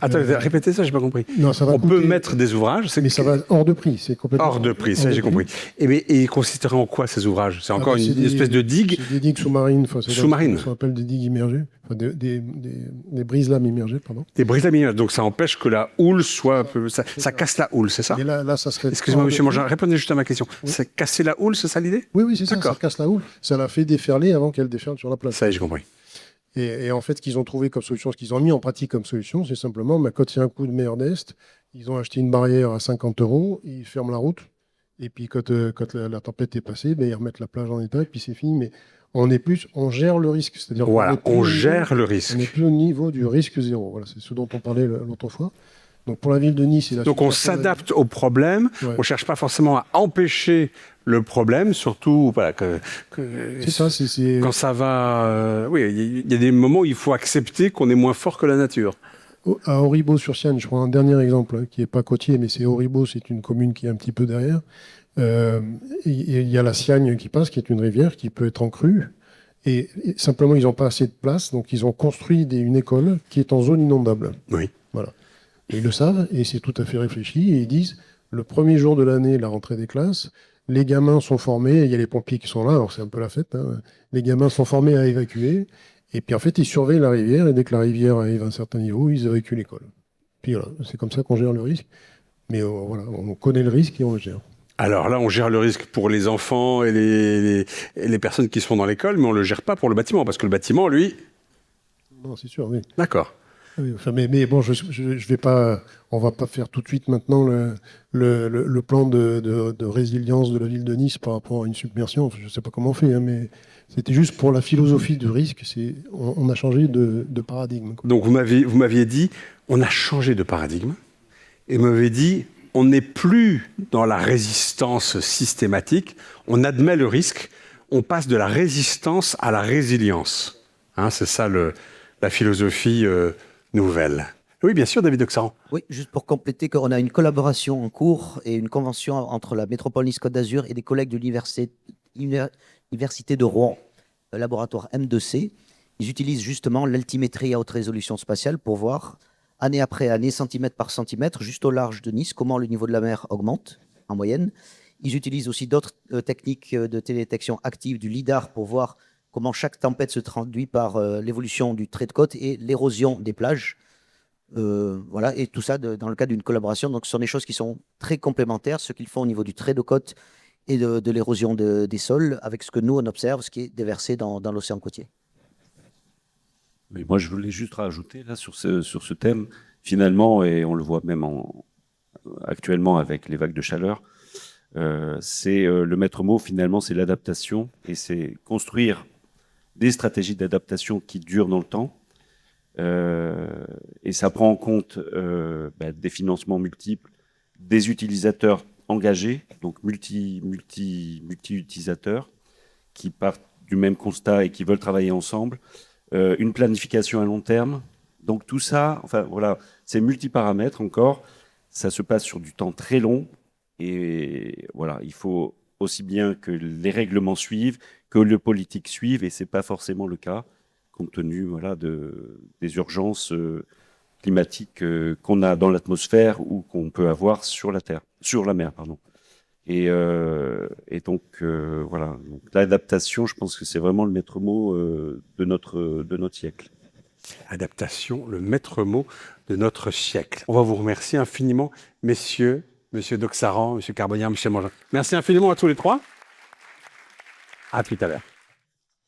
Speaker 1: Attends, répétez ça, j'ai pas compris.
Speaker 4: Non, ça va
Speaker 1: peut mettre des ouvrages,
Speaker 4: mais ça va hors de prix, c'est complètement
Speaker 1: hors de prix, ça j'ai compris. Et ils consisteraient en quoi ces ouvrages? C'est encore une espèce de digue?
Speaker 4: C'est des digues sous-marines.
Speaker 1: Sous-marines.
Speaker 4: Ça s'appelle des digues immergées, enfin, des brises-lames immergées, pardon.
Speaker 1: Des brises-lames immergées, donc ça empêche que la houle soit un peu... Ça casse la houle, c'est ça?
Speaker 4: Et là, ça serait...
Speaker 1: Excusez-moi, monsieur Mangin, répondez juste à ma question. Oui. C'est casser la houle, c'est ça l'idée?
Speaker 4: Oui, c'est ça, ça casse la houle. Ça la fait déferler avant qu'elle déferle sur la plage.
Speaker 1: Ça y est, j'ai compris.
Speaker 4: Et en fait, ce qu'ils ont trouvé comme solution, ce qu'ils ont mis en pratique comme solution, c'est simplement, quand il y a un coup de mer d'est, ils ont acheté une barrière à 50 €, ils ferment la route, et puis quand la tempête est passée, ils remettent la plage en état, et puis c'est fini. Mais on gère le risque. C'est-à-dire
Speaker 1: voilà, on gère le risque.
Speaker 4: On n'est plus au niveau du risque zéro. Voilà, c'est ce dont on parlait l'autre fois. Donc pour la ville de Nice,
Speaker 1: donc on s'adapte au problème. Ouais. On ne cherche pas forcément à empêcher le problème, surtout voilà,
Speaker 4: c'est ça,
Speaker 1: quand ça va. Oui, il y a des moments où il faut accepter qu'on est moins fort que la nature.
Speaker 4: À Auribeau-sur-Sienne, je prends un dernier exemple qui n'est pas côtier, mais c'est Auribeau, c'est une commune qui est un petit peu derrière. Il y a la Siagne qui passe, qui est une rivière qui peut être en crue. Et simplement, ils n'ont pas assez de place, donc ils ont construit une école qui est en zone inondable.
Speaker 1: Oui.
Speaker 4: Voilà. Et ils le savent, et c'est tout à fait réfléchi, et ils disent, le premier jour de l'année, la rentrée des classes, les gamins sont formés, il y a les pompiers qui sont là, alors c'est un peu la fête, hein. Les gamins sont formés à évacuer, et puis en fait, ils surveillent la rivière, et dès que la rivière arrive à un certain niveau, ils évacuent l'école. Puis voilà, c'est comme ça qu'on gère le risque, mais voilà, on connaît le risque et on le gère.
Speaker 1: Alors là, on gère le risque pour les enfants et les personnes qui sont dans l'école, mais on ne le gère pas pour le bâtiment, parce que le bâtiment, lui...
Speaker 4: Non, c'est sûr, oui.
Speaker 1: D'accord.
Speaker 4: Oui, enfin, mais bon, je vais pas, on va pas faire tout de suite maintenant le plan de résilience de la ville de Nice par rapport à une submersion. Enfin, je ne sais pas comment on fait, hein, mais c'était juste pour la philosophie du risque. On a changé de paradigme.
Speaker 1: Donc vous m'aviez dit, on a changé de paradigme, et vous m'avez dit, on n'est plus dans la résistance systématique, on admet le risque, on passe de la résistance à la résilience. Hein, c'est ça la philosophie nouvelle. Oui, bien sûr, David Oxaran.
Speaker 3: Oui, juste pour compléter, qu'on a une collaboration en cours et une convention entre la métropole Nice-Côte d'Azur et des collègues de l'université de Rouen, laboratoire M2C. Ils utilisent justement l'altimétrie à haute résolution spatiale pour voir, année après année, centimètre par centimètre, juste au large de Nice, comment le niveau de la mer augmente en moyenne. Ils utilisent aussi d'autres techniques de télédétection active du LIDAR pour voir comment chaque tempête se traduit par l'évolution du trait de côte et l'érosion des plages. Voilà, et tout ça dans le cadre d'une collaboration. Donc, ce sont des choses qui sont très complémentaires, ce qu'ils font au niveau du trait de côte et de l'érosion des sols, avec ce que nous, on observe, ce qui est déversé dans l'océan côtier.
Speaker 2: Mais moi, je voulais juste rajouter là sur ce thème, finalement, et on le voit même actuellement avec les vagues de chaleur, c'est le maître mot finalement, c'est l'adaptation, et c'est construire des stratégies d'adaptation qui durent dans le temps. Et ça prend en compte des financements multiples, des utilisateurs engagés, donc multi-utilisateurs, qui partent du même constat et qui veulent travailler ensemble, une planification à long terme. Donc tout ça, enfin voilà, c'est multiparamètres encore, ça se passe sur du temps très long, et voilà, il faut aussi bien que les règlements suivent, que le politique suive, et c'est pas forcément le cas, compte tenu voilà, des urgences climatiques qu'on a dans l'atmosphère ou qu'on peut avoir sur la mer, pardon. Et donc voilà, donc, l'adaptation, je pense que c'est vraiment le maître mot de notre siècle.
Speaker 1: Adaptation, le maître mot de notre siècle. On va vous remercier infiniment, messieurs, monsieur Doxaran, monsieur Carbonnière, monsieur Mangin. Merci infiniment à tous les trois. À tout à l'heure.